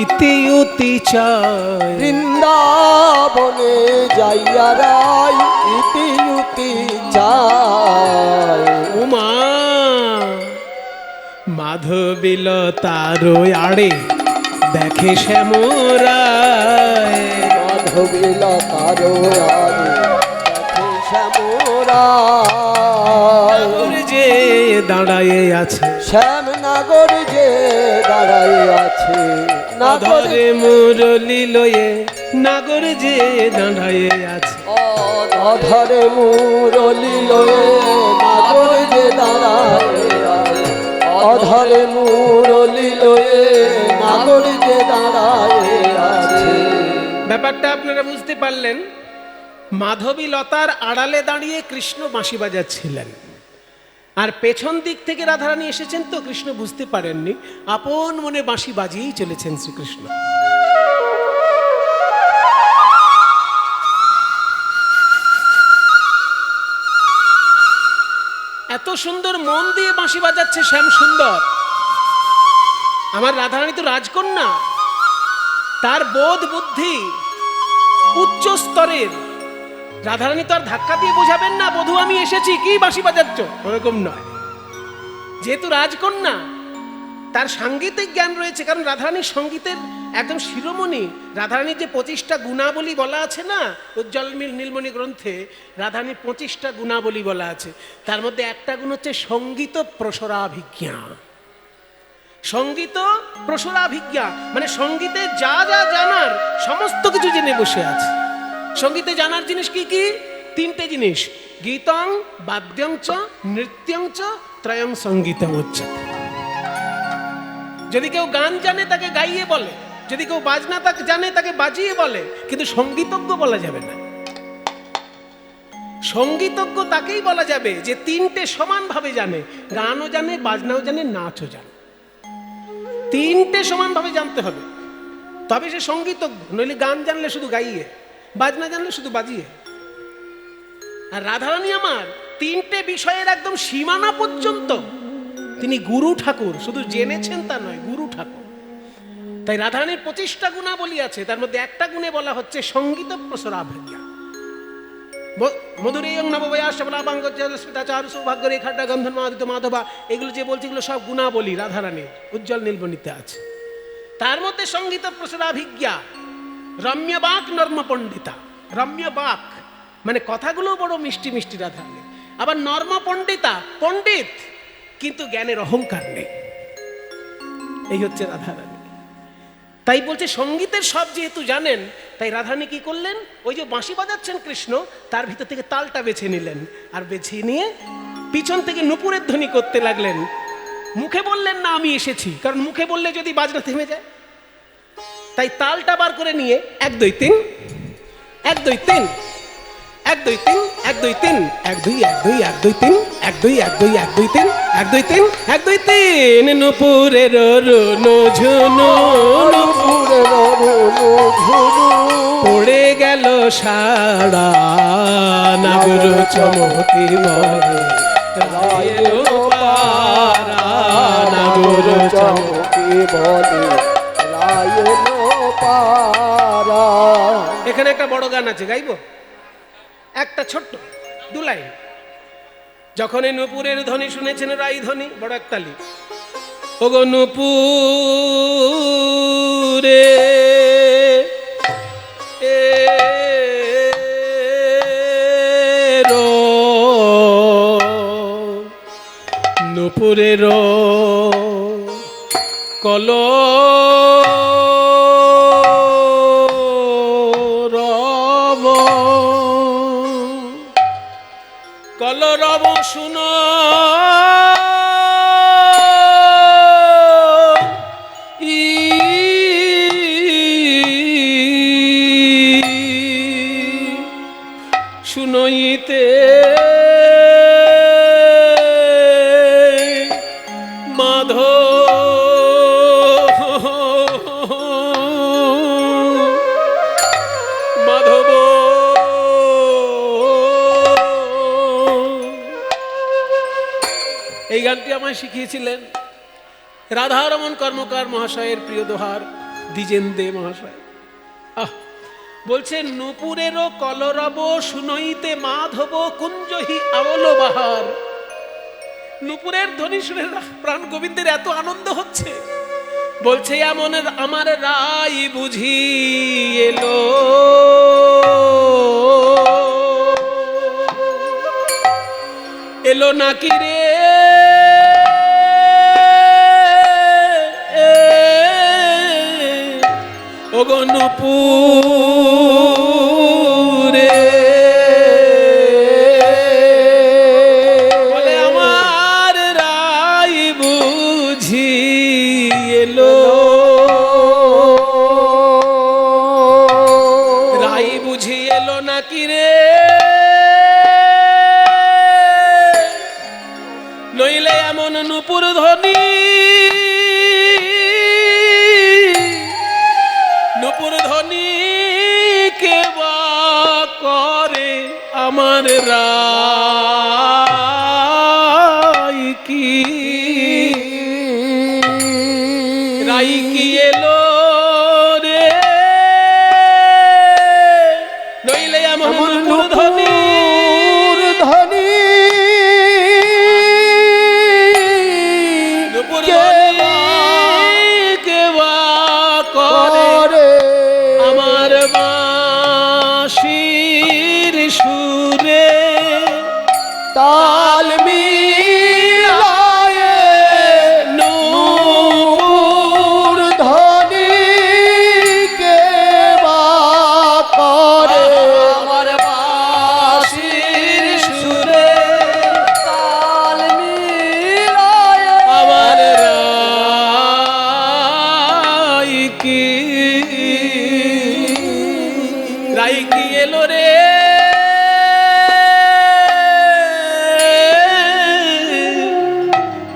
ইতি উতি চায় বৃন্দাবনে যাইয়া রাই ইতি উতি চাই উমা মাধবীলতার আড়ে দেখে শ্যামরায় মাধবীলতার আড়ে দেখে শ্যামরায় নাগর যে দাঁড়ায়ে আছে শ্যামনগর যে দাঁড়ায় আছে নাগরে মুরলি লয়ে নাগর যে দাঁড়ায়ে আছে অধরে মুরলি লয়ে নাগর যে দাঁড়ায় আছে অধরে মুরলি লয়ে নাগর যে দাঁড়ায় আছে। ব্যাপারটা আপনারা বুঝতে পারলেন। মাধবী লতার আড়ালে দাঁড়িয়ে কৃষ্ণ বাঁশি বাজাচ্ছিলেন, আর পেছন দিক থেকে রাধারানী এসেছেন তো কৃষ্ণ বুঝতে পারেননি, আপন মনে বাঁশি বাজিয়েই চলেছেন শ্রীকৃষ্ণ। এত সুন্দর মন দিয়ে বাঁশি বাজাচ্ছে শ্যাম সুন্দর। আমার রাধারানী তো রাজকন্যা, তার বোধ বুদ্ধি উচ্চ স্তরের। রাধারানী তো আর ধাক্কা দিয়ে বোঝাবেন না বধূ আমি এসেছি, কি বাঁশি বাজাচ্ছ, ওরকম নয়। যেহেতু রাজকন্যা, তার সাঙ্গীতিক জ্ঞান রয়েছে, কারণ রাধারানীর সঙ্গীতের একদম শিরোমণি। রাধারানীর যে 25টা গুণাবলী বলা আছে না উজ্জ্বল নীলমণি গ্রন্থে, রাধারানীর 25টা গুণাবলী বলা আছে। তার মধ্যে একটা গুণ হচ্ছে সঙ্গীত প্রসরাভিজ্ঞা। সঙ্গীত প্রসরাভিজ্ঞা মানে সঙ্গীতে যা যা জানার সমস্ত কিছু জেনে বসে আছে। সঙ্গীতে জানার জিনিস কি কি? 3টে জিনিস, গীতং বাদ্যং চ নৃত্যং চ ত্রয়ং সঙ্গীতং উচ্যতে। যদি কেউ গান জানে তাকে গাইয়ে বলে, যদি কেউ বাজনা তাকে জানে তাকে বাজিয়ে বলে, কিন্তু সঙ্গীতজ্ঞ বলা যাবে না। সঙ্গীতজ্ঞ তাকেই বলা যাবে যে 3টে সমানভাবে জানে, গানও জানে, বাজনাও জানে, নাচও জানে। 3টে সমানভাবে জানতে হবে, তবে সে সঙ্গীতজ্ঞ। নইলে গান জানলে শুধু গাইয়ে, বাজনা জানলে শুধু বাজিয়ে। আর রাধারানী আমার 3টে বিষয়ের একদম সীমানা পর্যন্ত তিনি গুরু ঠাকুর, শুধু জেনেছেন তা নয়, গুরু ঠাকুর। তাই রাধারানীর 25টা গুণাবলী আছে, তার মধ্যে একটা গুণে বলা হচ্ছে সঙ্গীত প্রসরাভিজ্ঞা। মধুরেয়ং নববয়াসবলাবাঙ্গচারু সৌভাগ্য রেখাটা গন্ধন মাদিত মাধবা, এগুলো যে বলছে এগুলো সব গুণাবলী রাধারানীর উজ্জ্বল নীলমণিতে আছে। তার মধ্যে সঙ্গীত প্রসরাভিজ্ঞা, রম্য বাক নর্ম পণ্ডিতা। রম্য বাক মানে কথাগুলো বড় মিষ্টি মিষ্টি রাধারানী। আবার নর্ম পণ্ডিতা, পণ্ডিত কিন্তু জ্ঞানের অহংকার নেই, এই হচ্ছে রাধারানী। তাই বলছে সঙ্গীতের সব যেহেতু জানেন, তাই রাধারানী কি করলেন, ওই যে বাঁশি বাজাচ্ছেন কৃষ্ণ, তার ভিতর থেকে তালটা বেছে নিলেন, আর বেছে নিয়ে পিছন থেকে নুপুরের ধ্বনি করতে লাগলেন। মুখে বললেন না আমি এসেছি, কারণ মুখে বললে যদি বাজনা থেমে যায়। তাই তালটা বার করে নিয়ে 1 2 3 1 2 3 1 2 3 1 2 3 1 2 1 2 1 2 3 1 2 1 2 1 2 3 1 2 3 1 2 3 নুপুরের রুনু ঝুনু, নুপুরের রুনু ঝুনু পড়ে গেল সারা, নাগর চমকি বলে রায়ের পারা, নাগর চমকি বলে রায়ের পারা। এখানে একটা বড় গান আছে, গাইবো একটা ছোট্ট 2 লাইন। যখন এই নুপুরের ধ্বনি শুনেছেন, রাই ধ্বনি, বড় একতালি। ওগো নুপুরে নুপুরের কল কলরব শুনো, শুনইতে মাধব মাধব এই গানটি আমায় শিখিয়েছিলেন রাধারমণ কর্মকার মহাশয়ের প্রিয় দোহার দ্বিজেন দে মহাশয় বলছেন, নূপুরেরও কলরব শুনইতে মাধব কুঞ্জহি আওল বাহার। নূপুরের ধ্বনি শুনে প্রাণ গোবিন্দের এত আনন্দ হচ্ছে, বলছে এমন আমার রাই বুঝি এলো, এলো নাকি রে ওগো নূপুরে, বলে আমার রাই বুঝি এলো, রাই বুঝি এলো নাকি রে, নইলে এমন নূপুর ধ্বনি, নূপুর ধ্বনি কে বা করে আমার রাই কি, রাই কি এলো রে, নইলে এমন নূপুর ধ্বনি, ধ্বনি নূপুর ধ্বনি কে বা করে আমার বাঁশির সুরে, তাল মিলায়ে নূপুর ধ্বনি কে বা করে আমার বাঁশির সুরে, তাল মিলায়ে আমার রাই কি, রাই কি এলো রে,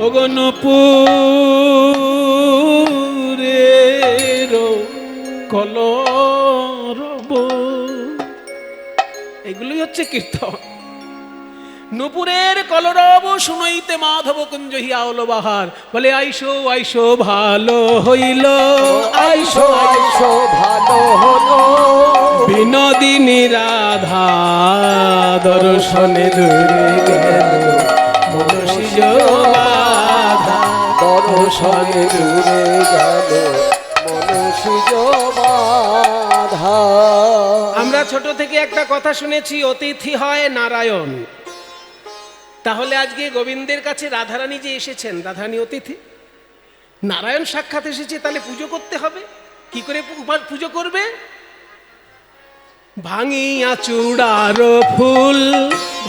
ওগো নূপুরের কলরব। এগুলোই হচ্ছে কীর্তন। নূপুরের কলরব শুনইতে মাধব কুঞ্জহি আওল বাহার, বলে আইসো আইসো ভালো হইল, আইসো আইসো ভালো হলো, বিনোদিনী রাধা দর্শনে দূরে গেল, মনসিজ বাধা দর্শনে দূরে গেল মনসিজ বাধা। আমরা ছোট থেকে একটা কথা শুনেছি, অতিথি হয় নারায়ণ। তাহলে আজকে গোবিন্দের কাছে রাধারানী যে এসেছেন, রাধারানী অতিথি, নারায়ণ সাক্ষাৎ এসেছে, তাহলে পুজো করতে হবে। কি করে পুজো করবে? ভাঙিয়া চূড়ার ফুল,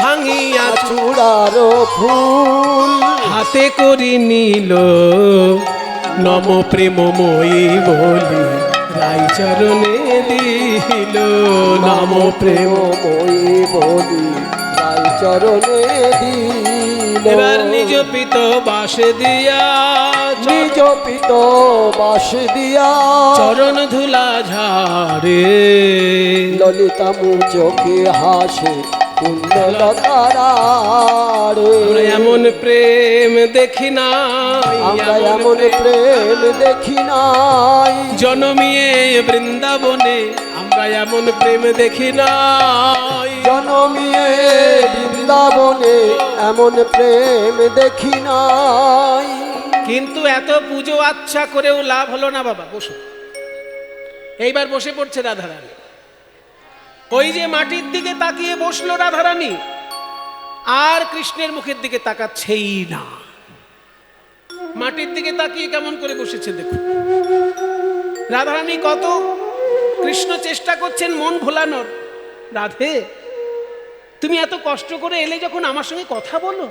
ভাঙিয়া চূড়ার ফুল হাতে করি নিল, নম প্রেমময়ী বলি রাই চরণে দিল, নম প্রেম। প্রেমময়ী বলি রাই চরণে দিল। এবার নিজ পিত বাস দিয়া, নিজ পিত বাস দিয়া চরণ ধুলা ঝাড়ে, ললিতা মুচোকে হাসে কুণ্ডলতারারে। আমরা এমন প্রেম দেখি নাই, আমরা এমন প্রেম দেখি নাই, জনমিয়ে বৃন্দাবনে আমরা এমন প্রেম দেখি নাই, জনমিয়ে বৃন্দাবনে এমন প্রেম দেখি নাই। কিন্তু এত পুজো আচ্ছা করেও লাভ হলো না বাবা। বসো, এইবার বসে পড়ছে রাধারানী। ওই যে মাটির দিকে তাকিয়ে বসলো রাধারানী, আর কৃষ্ণের মুখের দিকে তাকাচ্ছেই না। মাটির দিকে তাকিয়ে কেমন করে বসেছে দেখুন। রাধারানী কত কৃষ্ণ চেষ্টা করছেন মন ভোলানোর। রাধে, তুমি এত কষ্ট করে এলে যখন, আমার সঙ্গে কথা বলো,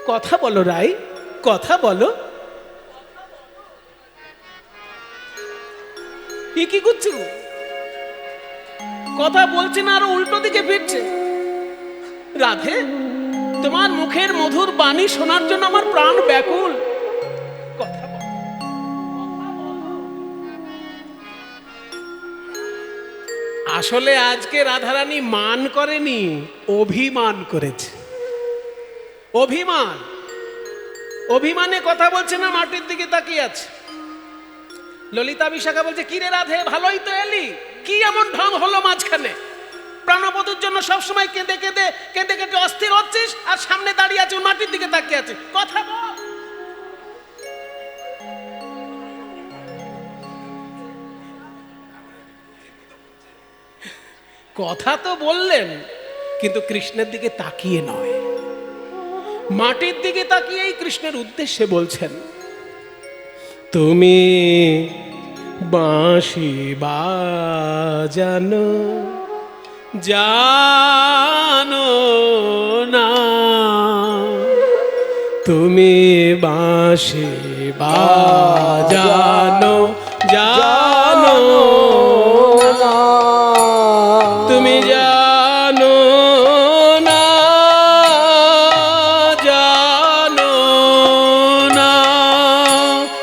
কথা বলো রাই, কথা বলো। কি করছে? কথা বলছে না, আরো উল্টো দিকে ফিরছে। রাধে, তোমার মুখের মধুর বাণী শোনার জন্য আমার প্রাণ ব্যাকুল, কথা বলো। আসলে আজকে রাধারানী মান করেনি, অভিমান করেছে। অভিমান। অভিমানে কথা বলছে না, মাটির দিকে তাকিয়ে আছে। ললিতা বিশাখা বলছে, কি রে রাধে, ভালোই তো এলি, কি এমন ঢং হলো মাঝখানে? প্রাণবধূর জন্য সবসময় কেঁদে কেঁদে কেঁদে কেঁদে অস্থির হচ্ছিস, আর সামনে দাঁড়িয়ে আছে, মাটির দিকে তাকিয়ে আছে, কথা বল। কথা তো বললেন, কিন্তু কৃষ্ণের দিকে তাকিয়ে নয়, মাটির দিকে তাকিয়েই কৃষ্ণের উদ্দেশ্যে বলছেন, তুমি বাঁশি বাজানো জানো না, তুমি বাঁশি বাজানো জানো না, তুমি জানো না, জানো না,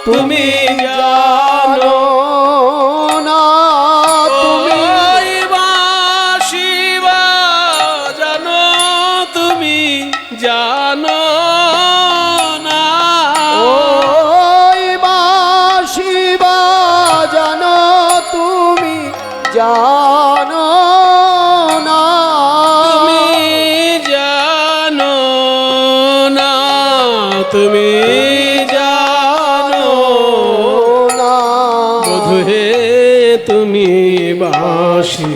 তুমি জানো না, তুমি বাঁশি বাজানো, তুমি জানো না, ওই বাঁশি বাজানো তুমি জানো না, তুমি জানো না, তুমি জানো না, বধূ হে, তুমি বাঁশি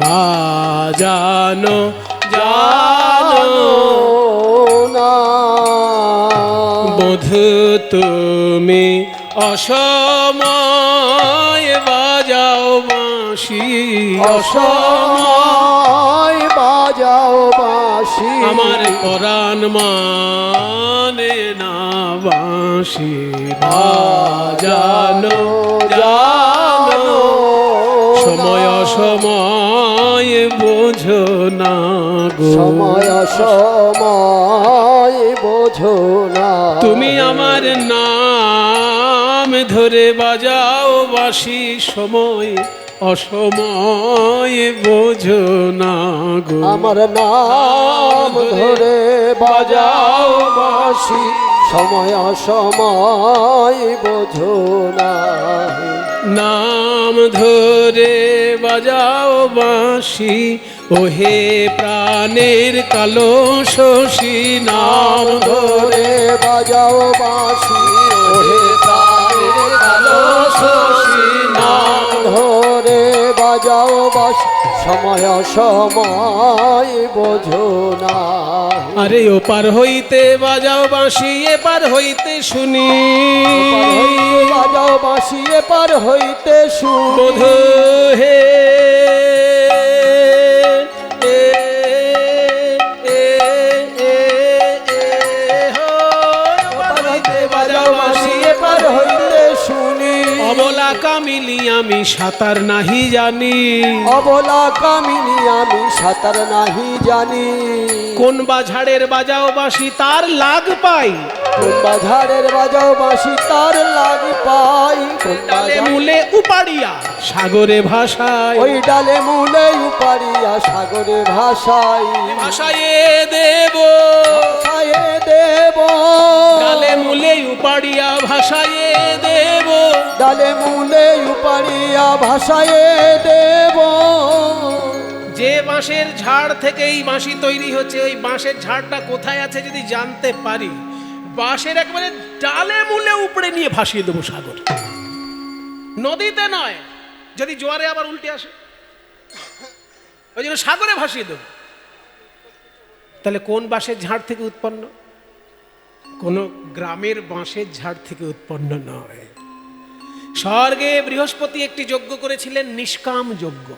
বাজানো জানো না, বধূ তুমি অসময় বাজাও বাঁশি, অসময় অসময় বাজাও বাঁশি, আমার পরাণ মানে না বাঁশি বাজানো জানো, সময় অসময় বোঝো না গো, সময় সময় বোঝো না, তুমি আমার নাম ধরে বাজাও বাঁশি, সময় অসময় বোঝো না গো, আমার নাম ধরে বাজাও বাঁশি, সময় সময় বোঝো না, নাম ধরে বাজাও বাঁশি, ওহে প্রাণের কালো শশী, নাম ধরে বাজাও বাঁশি, ওহে প্রাণের কালো শশী, নাম ধরে বাজাও বাঁশি, সময় সময় বোঝো না, আরে ওপার হইতে বাজাও বাঁশি, এপার হইতে শুনি, এপার হইতে বাজাও বাঁশি, এপার হইতে শুনি, বধূ হে, এপার হইতে বাজাও বাঁশি, এপার হইতে শুনি, অবলা কামিলি আমি সাঁতার নাহি জানি, অবলা কামিনী আমি সাঁতার নাহি জানি, কোন বাঝাড়ের বাজাও বাঁশি তার লাগ পাই, কোন বাজারের বাজাও বাঁশি তার লাগ পাই, কোন ডালে বাজার- মূলে উপাড়িয়া সাগরে ভাষায়, ওই ডালে মূলে উপাড়িয়া সাগরে ভাষাই, ভাষায় দেব, ভাষায়ে দেব, ডালে মূলে উপাড়িয়া ভাষায় দেব, ডালে মূলে উপাড়িয়া ভাষায়ে দেব, যে বাঁশের ঝাড় থেকে এই বাঁশি তৈরি হচ্ছে, ওই বাঁশের ঝাড়টা কোথায় আছে যদি জানতে পারি, বাঁশের একেবারে ডালে মূলে উপড়ে নিয়ে ভাসিয়ে দেবো সাগর, নদীতে নয়, যদি জোয়ারে আবার উল্টে আসে, ওই জন্য সাগরে ভাসিয়ে দেবো। তাহলে কোন বাঁশের ঝাড় থেকে উৎপন্ন? কোন গ্রামের বাঁশের ঝাড় থেকে উৎপন্ন নয়। স্বর্গে বৃহস্পতি একটি যজ্ঞ করেছিলেন, নিষ্কাম যজ্ঞ।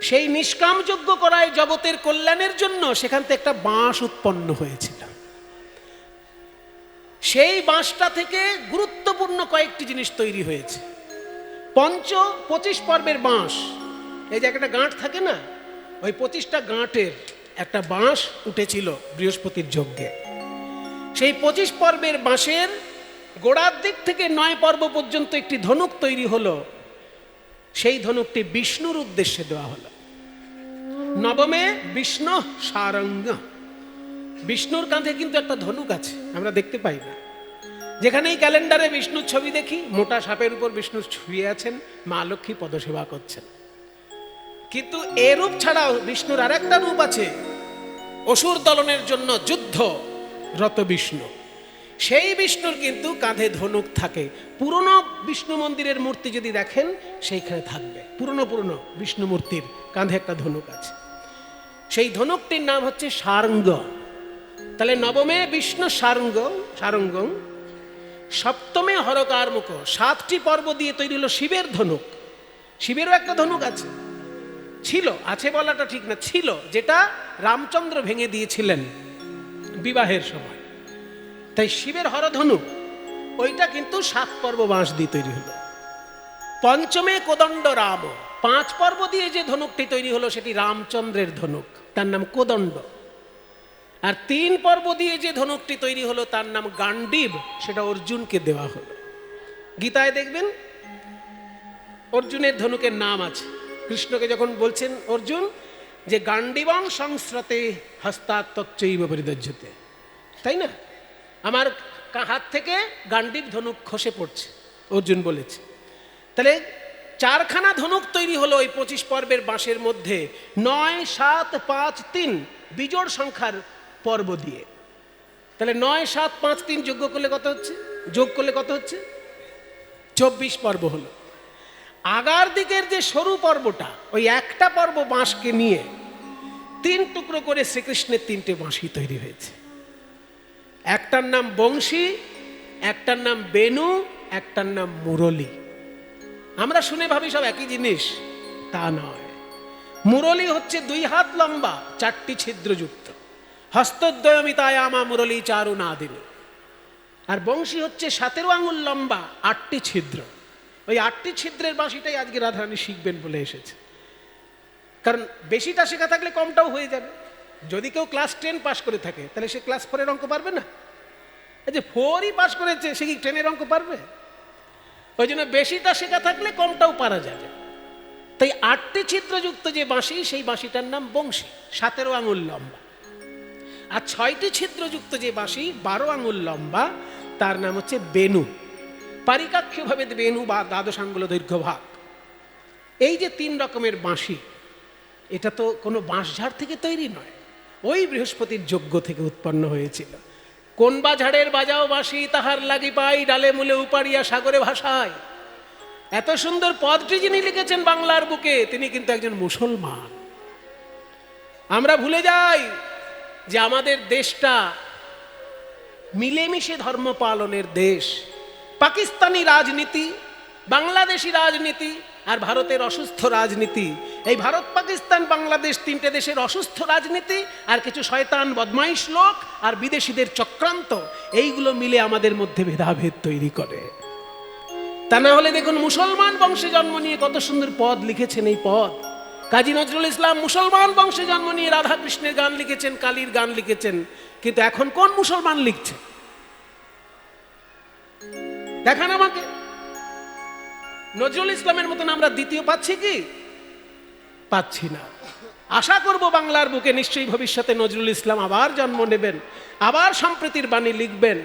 সেই নিষ্কাম যজ্ঞ করায় জগতের কল্যাণের জন্য সেখান থেকে একটা বাঁশ উৎপন্ন হয়েছিল। সেই বাঁশটা থেকে গুরুত্বপূর্ণ কয়েকটি জিনিস তৈরি হয়েছে। 25 পর্বের বাঁশ, এই যে একটা গাঁট থাকে না, ওই 25টা গাঁটের একটা বাঁশ উঠেছিল বৃহস্পতির যজ্ঞে। সেই 25 পর্বের বাঁশের গোড়ার দিক থেকে 9 পর্ব পর্যন্ত একটি ধনুক তৈরি হলো। সেই ধনুকটি বিষ্ণুর উদ্দেশ্যে দেওয়া হলো। নবমে বিষ্ণু সারঙ্গ, বিষ্ণুর কাঁধে কিন্তু একটা ধনুক আছে, আমরা দেখতে পাই না। যেখানেই ক্যালেন্ডারে বিষ্ণুর ছবি দেখি, মোটা সাপের উপর বিষ্ণু শুয়ে আছেন, মা লক্ষ্মী পদসেবা করছেন। কিন্তু এ রূপ ছাড়াও বিষ্ণুর আর একটা রূপ আছে, অসুর দলনের জন্য যুদ্ধরত বিষ্ণু। সেই বিষ্ণুর কিন্তু কাঁধে ধনুক থাকে। পুরনো বিষ্ণু মন্দিরের মূর্তি যদি দেখেন সেইখানে থাকবে, পুরনো বিষ্ণু মূর্তির কাঁধে একটা ধনুক আছে। সেই ধনুকটির নাম হচ্ছে সারঙ্গ। তাহলে নবমে বিষ্ণু সারঙ্গ, সপ্তমে হরকার মুখ। 7টি পর্ব দিয়ে তৈরি হলো শিবের ধনুক। শিবেরও একটা ধনুক আছে, আছে বলাটা ঠিক না, ছিল, যেটা রামচন্দ্র ভেঙে দিয়েছিলেন বিবাহের সময়। তাই শিবের হরধনুক ওইটা কিন্তু 7 পর্ব বাঁশ দিয়ে তৈরি হলো। পঞ্চমে কোদণ্ড রাম, 5 পর্ব দিয়ে যে ধনুকটি তৈরি হলো সেটি রামচন্দ্রের ধনুক, তার নাম কোদণ্ড। আর 3 পর্ব দিয়ে যে ধনুকটি তৈরি হলো তার নাম গান্ডীব, সেটা অর্জুনকে দেওয়া হলো। গীতায় দেখবেন অর্জুনের ধনুকের নাম আছে। কৃষ্ণকে যখন বলছেন অর্জুন যে গান্ডীবং সংস্রতে হস্তাত্তচৈব পরিদজ্যতে, তাই না, আমার হাত থেকে গান্ডীব ধনুক খসে পড়ছে, অর্জুন বলেছে। তাহলে 4খানা ধনুক তৈরি হলো ওই 25 পর্বের বাঁশের মধ্যে, 9, 7, 5, 3 বিজোড় সংখ্যার পর্ব দিয়ে। তাহলে 9, 7, 5, 3 যোগ করলে কত হচ্ছে? 24 পর্ব হলো। আগার দিকের যে সরু পর্বটা, ওই একটা পর্ব বাঁশকে নিয়ে 3 টুকরো করে শ্রীকৃষ্ণের 3টে বাঁশি তৈরি হয়েছে। একটার নাম বংশী, একটার নাম বেনু, একটার নাম মুরলী। আমরা শুনে ভাবি সব একই জিনিস, তা নয়। মুরলী হচ্ছে 2 হাত লম্বা, 4টি ছিদ্রযুক্ত, হস্তদ্বয়মিতায়ামা মুরলী চারু নাদিনী। আর বংশী হচ্ছে 17 আঙুল লম্বা, 8টি ছিদ্র। ওই 8টি ছিদ্রের বাঁশিটাই আজকে রাধারানী শিখবেন বলে এসেছে। কারণ বেশিটা শেখা থাকলে কমটাও হয়ে যাবে। যদি কেউ ক্লাস 10 পাস করে থাকে তাহলে সে ক্লাস 4-এর অঙ্ক পারবে না। এই যে 4ই পাস করেছে সে কি 10-এর অঙ্ক পারবে? ওই জন্য বেশিটা শেখা থাকলে কমটাও পারা যাবে। তাই 8টি ছিদ্রযুক্ত যে বাঁশি, সেই বাঁশিটার নাম বংশী, 17 আঙুল লম্বা। আর 6টি ছিদ্রযুক্ত যে বাঁশি, 12 আঙুল লম্বা, তার নাম হচ্ছে বেনু। পারিকাক্ষভাবে বেনু বা 12 আঙ্গুল দৈর্ঘ্য ভাগ। এই যে 3 রকমের বাঁশি, এটা তো কোনো বাঁশঝাড় থেকে তৈরি নয়, ওই বৃহস্পতির যজ্ঞ থেকে উৎপন্ন হয়েছিল। কোন বা ঝাড়ের বাজাও বাঁশি, তাহার লাগি পাই, ডালে মূলে উপাড়িয়া সাগরে ভাসায়। এত সুন্দর পদটি যিনি লিখেছেন বাংলার বুকে, তিনি কিন্তু একজন মুসলমান। আমরা ভুলে যাই যে আমাদের দেশটা মিলেমিশে ধর্ম পালনের দেশ। পাকিস্তানি রাজনীতি, বাংলাদেশি রাজনীতি আর ভারতের অসুস্থ রাজনীতি, এই ভারত, পাকিস্তান, বাংলাদেশ 3টে দেশের অসুস্থ রাজনীতি আর কিছু শয়তান বদমাইশ লোক আর বিদেশিদের চক্রান্ত, এইগুলো মিলে আমাদের মধ্যে ভেদাভেদ তৈরি করে। তা না হলে দেখুন, মুসলমান বংশে জন্ম নিয়ে কত সুন্দর পদ লিখেছেন। এই পদ কাজী নজরুল ইসলাম মুসলমান বংশে জন্ম নিয়ে রাধা কৃষ্ণের গান লিখেছেন, কালীর গান লিখেছেন। কিন্তু এখন কোন মুসলমান লিখছে? দেখান আমাকে। নজরুল ইসলামের মতন আমরা দ্বিতীয় পাচ্ছি কি? পাচ্ছি না। আশা করব বাংলার বুকে নিশ্চয়ই ভবিষ্যতে নজরুল ইসলাম আবার জন্ম নেবেন, আবার সম্প্রীতির বাণী লিখবেন।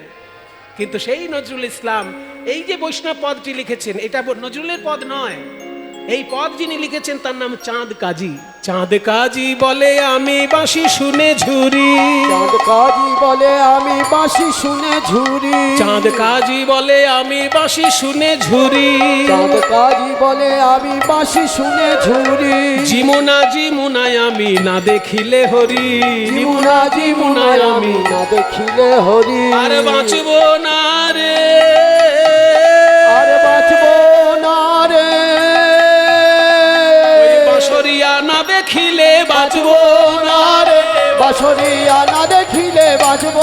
কিন্তু সেই নজরুল ইসলাম এই যে বৈষ্ণব পদটি লিখেছেন, এটা নজরুলের পদ নয়। এই পদ যিনি লিখেছেন তার নাম চাঁদ কাজী। চাঁদ কাজী বলে আমি বাঁশি শুনে ঝুরি, চাঁদ কাজী বলে আমি বাঁশি শুনে ঝুরি, চাঁদ কাজী বলে আমি বাঁশি শুনে ঝুরি, চাঁদ কাজী বলে আমি বাঁশি শুনে ঝুরি। জিমুনায় আমি না দেখিলে হরি, জিমুনায় আমি না দেখিলে হরি। আর বাঁচব না রে, আর বাঁচব না রে, বাঁশরিয়া না দেখিলে বাঁচব না রে, বাঁশরিয়া না দেখিলে বাঁচব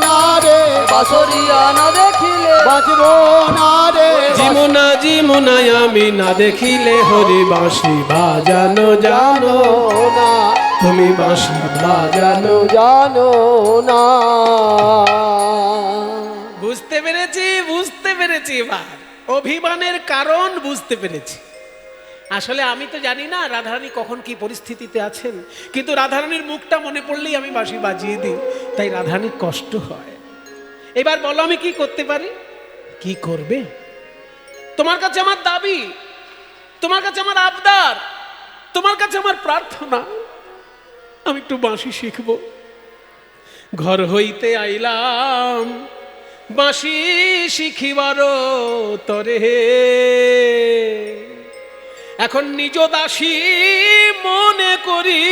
না রে, বাঁশরিয়া না দেখিলে বাঁচব না রে। জিমুনায় আমি না দেখিলে হরি, বাঁশি বাজানো জানো না, তুমি বাঁশি বাজানো জানো না। বুঝতে পেরেছি এবার অভিমানের কারণ বুঝতে পেরেছি। আসলে আমি তো জানি না রাধারানী কখন কি পরিস্থিতিতে আছেন, কিন্তু রাধারানীর মুখটা মনে পড়লেই আমি বাঁশি বাজিয়ে দিই, তাই রাধারানীর কষ্ট হয়। এবার বলো আমি কি করতে পারি? কি করবে? তোমার কাছে আমার দাবি, তোমার কাছে আমার আবদার, তোমার কাছে আমার প্রার্থনা, আমি একটু বাঁশি শিখব। ঘর হইতে আইলাম বাঁশি শিখিবার তরে, এখন নিজ দাসী মনে করি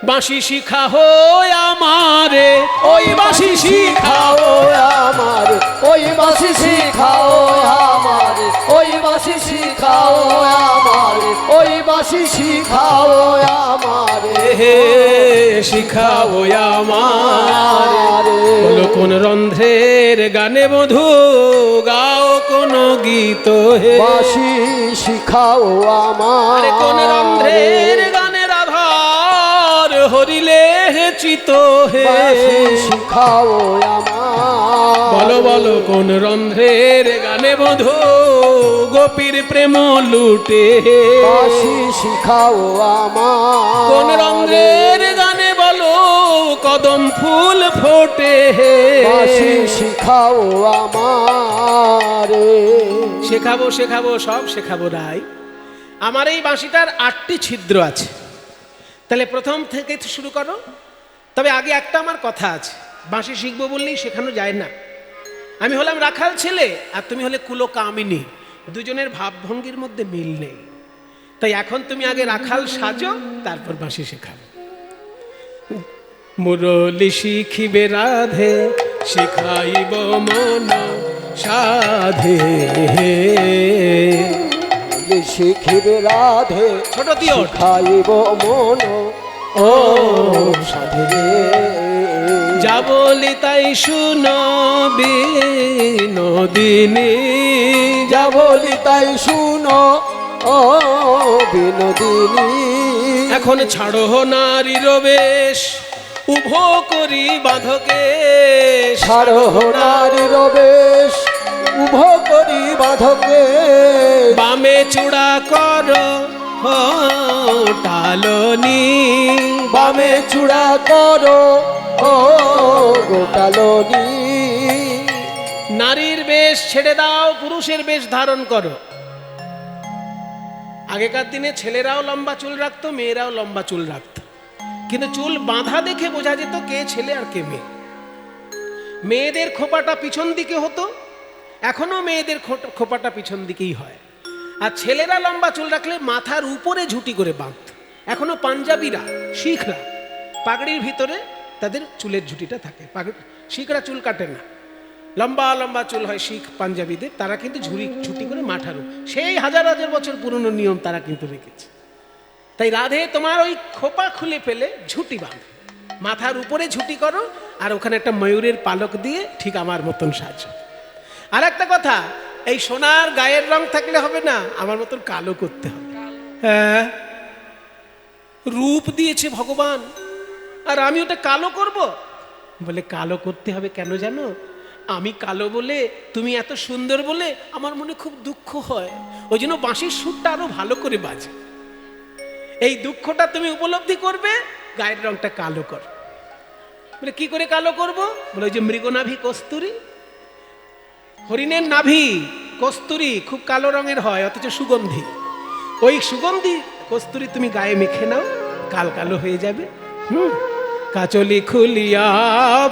বাঁশি শিখা হয় আমারে, ওই বাঁশি শিখাও আমারে, ওই বাঁশি শিখাও আমারে, ওই বাঁশি শিখাও আমারে, ওই বাঁশি শিখাও আমারে, হে শিখাও আমারে। বলো কোন রন্ধ্রের গানে বধূ গাও কোন গীত হে, বাঁশি শিখাও আমারে, কোন রন্ধ্রের গানের আধার হরিলে চিত হে, বাঁশি শিখাও আমারে। বলো বলো কোন রন্ধ্রের গানে বধূ গোপীর প্রেম লুটে হে, বাঁশি শিখাও আমারে। কোন রন্ধ্রের গানে বলো কদম ফুল ফোটে হে, বাঁশি শিখাও আমারে। শেখাবো শেখাবো সব শেখাবো রাই। আমার এই বাঁশিটার 8টি ছিদ্র আছে, তাহলে প্রথম থেকে শুরু করো। তবে আগে একটা আমার কথা আছে, বাঁশি শিখবো বললেই শেখানো যায় না। আমি হলাম রাখাল ছেলে আর তুমি হলে কুলো কামিনী, দুজনের ভাবভঙ্গির মধ্যে মিল নেই। তাই এখন তুমি আগে রাখাল সাজো, তারপর বাঁশি শেখাবো। মুরলি শিখিবে রাধে শিখাইব মন সাধে, শিখিবে রাধে ছোট দিও শিখাইব মন ও সাধে, যা বলি তাই শুনো বিনোদিনী, যা বলি তাই শুনো ও বিনোদিনী। এখন ছাড়ো নারীর বেশ উভো করি বাঁধকে, ছাড়ো নারীর বেশ উভো করি বাঁধকে, বামে চূড়া করো টালনি, বামে চূড়া করো ও গোটালনি। নারীর বেশ ছেড়ে দাও, পুরুষের বেশ ধারণ করো। আগেকার দিনে ছেলেরাও লম্বা চুল রাখতো, মেয়েরাও লম্বা চুল রাখতো, কিন্তু চুল বাঁধা দেখে বোঝা যেত কে ছেলে আর কে মেয়ে। মেয়েদের খোপাটা পিছন দিকে হতো, এখনো মেয়েদের খোপাটা পিছন দিকেই হয়। আর ছেলেরা লম্বা চুল রাখলে মাথার উপরে ঝুঁটি করে বাঁধত। এখনো পাঞ্জাবিরা, শিখরা পাগড়ির ভিতরে তাদের চুলের ঝুঁটিটা থাকে। শিখরা চুল কাটে না, লম্বা লম্বা চুল হয় শিখ পাঞ্জাবিদের, তারা কিন্তু ঝুঁটি করে মাথার সেই হাজার হাজার বছর পুরনো নিয়ম তারা কিন্তু রেখেছে। তাই রাধে তোমার ওই খোপা খুলে ফেলে ঝুঁটি বাঁধো, মাথার উপরে ঝুঁটি করো, আর ওখানে একটা ময়ূরের পালক দিয়ে ঠিক আমার মতন সাজো। আর একটা কথা, এই সোনার গায়ের রং থাকলে হবে না, আমার মতন কালো করতে হবে। হ্যাঁ, রূপ দিয়েছে ভগবান, আর আমি ওটা কালো করব? বলে কালো করতে হবে কেন জানো? আমি কালো বলে, তুমি এত সুন্দর বলে আমার মনে খুব দুঃখ হয়, ওই জন্য বাঁশির সুরটা আরো ভালো করে বাজে। এই দুঃখটা তুমি উপলব্ধি করবে, গায়ের রংটা কালো কর। বলে কি করে কালো করব? বলে ওই যে মৃগনাভি কস্তুরী, হরিণের নাভি কস্তুরী খুব কালো রঙের হয়, অথচ সুগন্ধি। ওই সুগন্ধি কস্তুরী তুমি গায়ে মেখে নাও, কাল কালো হয়ে যাবে। কাচলি খুলিয়া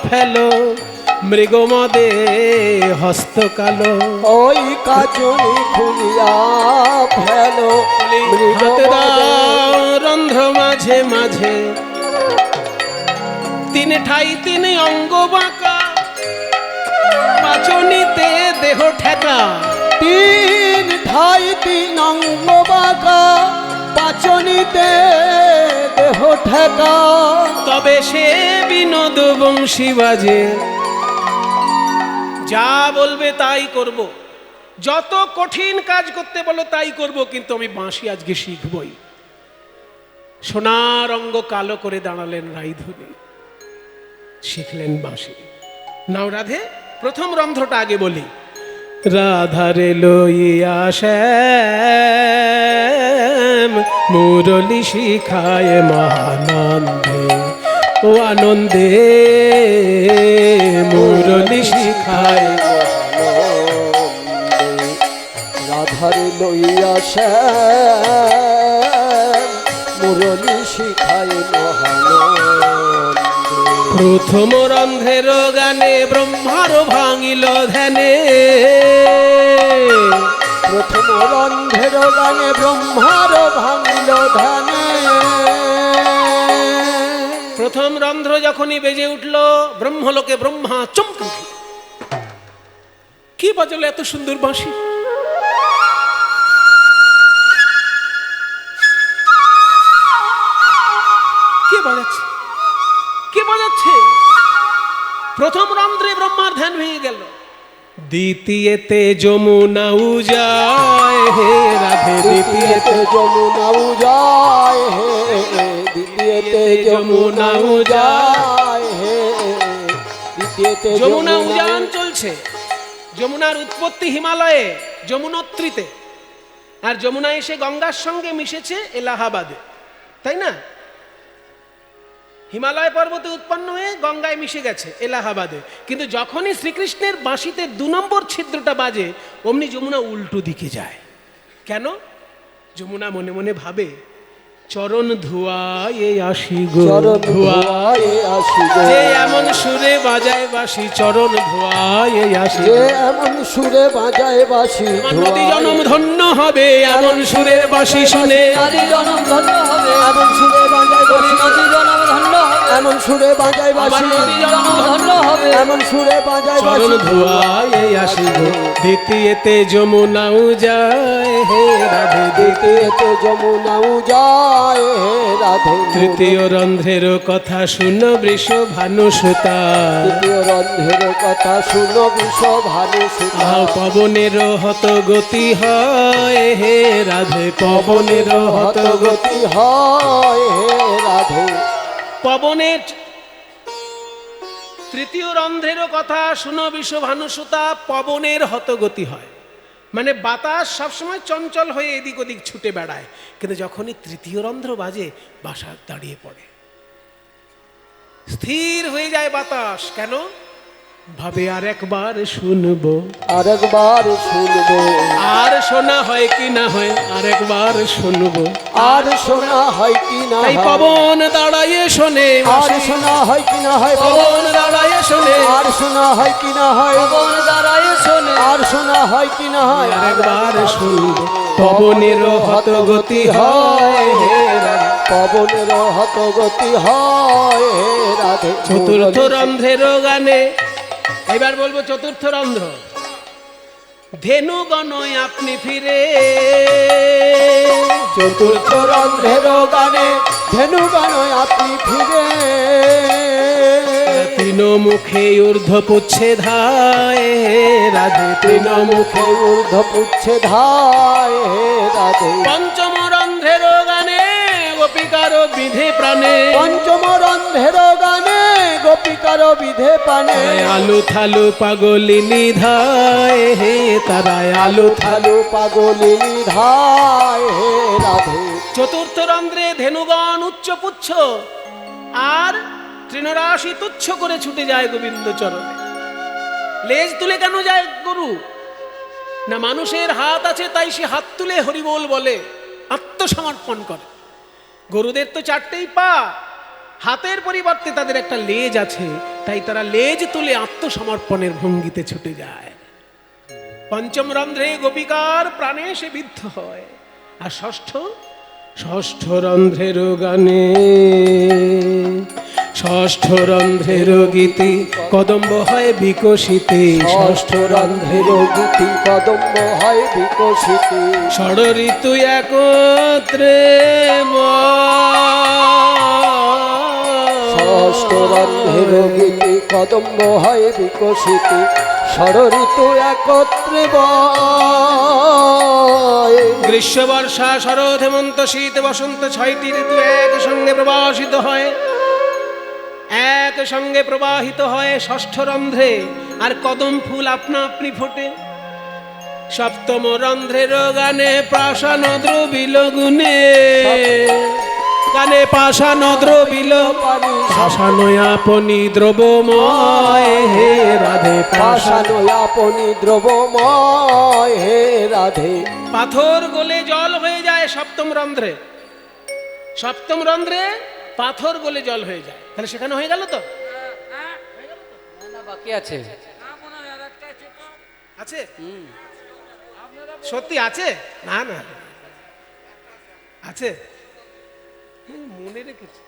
ফেলো মৃগমদে হস্ত কালো, ওই কাচলি খুলিয়া ফেলো হাতে দাও রন্ধ্র মাঝে মাঝে, তিন ঠাই তিন অঙ্গ বাঁকা, পাচনিতে দেহ ঠেকা। তিন ঠাই তিন অঙ্গ বাঁকা, পাচনিতে দেহ ঠেকা, তবে সে বিনোদ বংশী বাজে। যা বলবে তাই করব, যত কঠিন কাজ করতে বলো তাই করব, কিন্তু আমি বাঁশি আজকে শিখবই। সোনার অঙ্গ কালো করে দাঁড়ালেন রাইধুনী, শিখলেন বাঁশি। নাও রাধে, প্রথম রন্ধ্রটা আগে বলি। রাধারে লইয়া শ্যাম মুরলি শিখায় মহানন্দে, ও আনন্দে মুরলি শিখায় রাধারে লইয়া শ্যাম মুরলী শিখায় মহানন্দে। প্রথম রন্ধ্রের গানে ব্রহ্মার ভাঙিল ধ্যানে, প্রথম রন্ধ্রের গানে ব্রহ্মার ভাঙিল ধ্যানে। প্রথম রন্ধ্র যখনই বেজে উঠল ব্রহ্মলোকে ব্রহ্মা চমকে উঠল। কি বাজলো এত সুন্দর বাঁশি? কে বাজাচ্ছে? কে বাজাচ্ছে? প্রথম রন্ধ্রে ব্রহ্মার ধ্যান ভেঙে গেল। দ্বিতীয়তে যমুনাও যায় হে রাধে, দ্বিতীয়তে যমুনাও যায় হে, দ্বিতীয়তে যমুনাও যায় হে, দ্বিতীয়তে যমুনা উজান চলছে। যমুনার উৎপত্তি হিমালয়ে যমুনোত্রীতে, আর যমুনা এসে গঙ্গার সঙ্গে মিশেছে এলাহাবাদে, তাই না? হিমালয় পর্বতে উৎপন্ন হয়ে গঙ্গায় মিশে গেছে এলাহাবাদে। কিন্তু যখনই শ্রীকৃষ্ণের বাঁশিতে 2 নম্বর ছিদ্রটা বাজে অমনি যমুনা উল্টো দিকে যায়। কেন? যমুনা মনে মনে ভাবে, চরণ ধুয়ায়ে আসি গো, ধুয়ায়ে আসি গো, যে এমন সুরে বাজায় বাঁশি, চরণ ধুয়ায়ে আসি, যে এমন সুরে বাজায় বাঁশি, নদী জনম ধন্য হবে এমন সুরের বাঁশি শুনে। নদী জনম ধন্য হবে, এমন সুরে বাজায় বাঁশি, নদী জনম ধন্য হবে, এমন সুরে বাজায় বাঁশি, নদী জনম ধন্য হবে, এমন সুরে বাজায় বাঁশি, চরণ ধুয়ায়ে আসি গো, দ্বিতীয়তে যমুনাও যায় হে রাধে, দ্বিতীয়তে যমুনাও যায় হে রাধে। তৃতীয় রন্ধ্রের কথা শুনো বৃষ ভানু সুতা, তৃতীয় রন্ধ্রের কথা শুনো বিষ ভানু সুতা, আহ পবনের হত গতি হয় হে রাধে, পবনের হত গতি। গতি হয় হে রাধে। পবনের তৃতীয় রন্ধ্রের কথা শুনো বিষ ভানু সুতা, পবনের হতগতি হয়। মানে বাতাস সবসময় চঞ্চল হয়ে এদিক ওদিক ছুটে বেড়ায়, কিন্তু যখনই তৃতীয় রন্ধ্র বাজে বাসা দাঁড়িয়ে পড়ে, স্থির হয়ে যায় বাতাস। কেন? ভাবে আর একবার শুনবো, আরেকবার শুনবো, আর শোনা হয় কি না হয়, আর একবার শুনবো, আর শোনা হয় কি না তাই হয়, পবন দাঁড়াইয়ে শোনে, আর শোনা হয় কি না হয়, পবন দাঁড়াইয়ে শোনে, আর শোনা হয় কি না হয়, পবন দ্বারায় শোনে, আর শোনা হয় কি না হয়, আর একবার শুনবো, পবনের হত গতি হয় হে রাধে। পবনের হত গতি হয় হে রাধে। চতুর্থ রন্ধ্রের গানে, এবার বলবো চতুর্থ রন্ধ্র। ধেনু গণয় আপনি ফিরে, চতুর্থ রন্ধ্রের গানে ধেনু গানয় আপনি ফিরে, তৃণমুখে ঊর্ধ্ব পুচ্ছে ধায় হে রাধে, তৃণমুখে। ঊর্ধ্ব পুচ্ছে ধায় হে রাধে। পঞ্চম রন্ধ্রের গানে গোপিকার বিধে প্রাণে, পঞ্চম রন্ধ্রের গানে গোপিকার বিধে পানে, আলু থালু পাগলিনী ধায় হে তারায়, আলু থালু পাগলিনী ধায় হে রাধে। চতুর্থ রন্ধ্রে ধেনুগণ উচ্চ পুচ্ছ আর তৃণরাশি তুচ্ছ করে ছুটে যায় গোবিন্দ চরণে। লেজ তুলে কেন যায় গরু? না মানুষের হাত আছে তাই সে হাত তুলে হরিবোল বলে, আত্মসমর্পণ করে। গরুদের তো 4টেই পা, হাতের পরিবর্তে তাদের একটা লেজ আছে, তাই তারা লেজ তুলে আত্মসমর্পণের ভঙ্গিতে ছুটে যায়। পঞ্চম রন্ধ্রে গোপিকার প্রাণে সে বিদ্ধ হয়। আর ষষ্ঠ রন্ধ্রের গানে, ষষ্ঠ রন্ধ্রের গীতি কদম্ব হয় বিকশিতে, ষষ্ঠ রন্ধ্রের গীতি কদম্ব হয় বিকশিতে, ষড় ঋতু একত্রে ষষ্ঠ রন্ধ্রের গীতি কদম্ব হয় বিকশিতে, ষড় ঋতু একত্রে বয়। গ্রীষ্ম বর্ষা শরৎ হেমন্ত শীত বসন্ত 6টি ঋতু একসঙ্গে প্রবাহিত হয়, একসঙ্গে প্রবাহিত হয় ষষ্ঠ রন্ধ্রে। আর কদম ফুল আপনা আপনি ফোটে। সপ্তম রন্ধ্রের গানে পাষাণ দ্রবিল গুনে, গানে পাষাণ দ্রবিল পাষাণ আপনি দ্রবময় হে রাধে, পাষাণ আপনি দ্রবময় হে রাধে। রাধে। পাথর গলে জল হয়ে যায় সপ্তম রন্ধ্রে, সপ্তম রন্ধ্রে পাথর গলে জল হয়ে যায়। তাহলে সেখানে হয়ে গেল তো? না বাকি আছে। আছে? সত্যি আছে? না না আছে, মনে রেখেছি।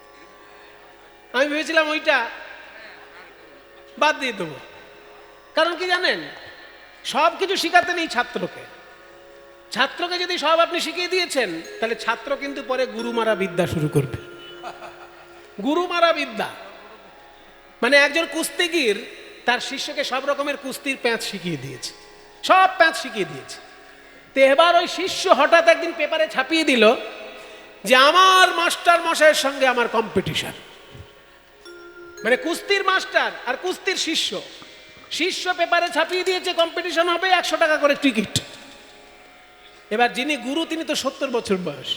আমি ভেবেছিলাম ওইটা বাদ দিয়ে দেবো। কারণ কি জানেন, সব কিছু শিখাতে নেই ছাত্রকে। ছাত্রকে যদি সব আপনি শিখিয়ে দিয়েছেন, তাহলে ছাত্র কিন্তু পরে গুরুমারা বিদ্যা শুরু করবে। গুরুমারা বিদ্যা মানে একজন কুস্তিগির তার শিষ্যকে সব রকমের কুস্তির প্যাঁচ শিখিয়ে দিয়েছে, সব প্যাঁচ শিখিয়ে দিয়েছে। তো এবার ওই শিষ্য হঠাৎ একদিন পেপারে ছাপিয়ে দিল যে আমার মাস্টার মশাইয়ের সঙ্গে আমার কম্পিটিশন। মানে কুস্তির মাস্টার আর কুস্তির শিষ্য, শিষ্য পেপারে ছাপিয়ে দিয়েছে কম্পিটিশন হবে, 100 টাকা করে টিকিট। এবার যিনি গুরু তিনি তো 70 বছর বয়স,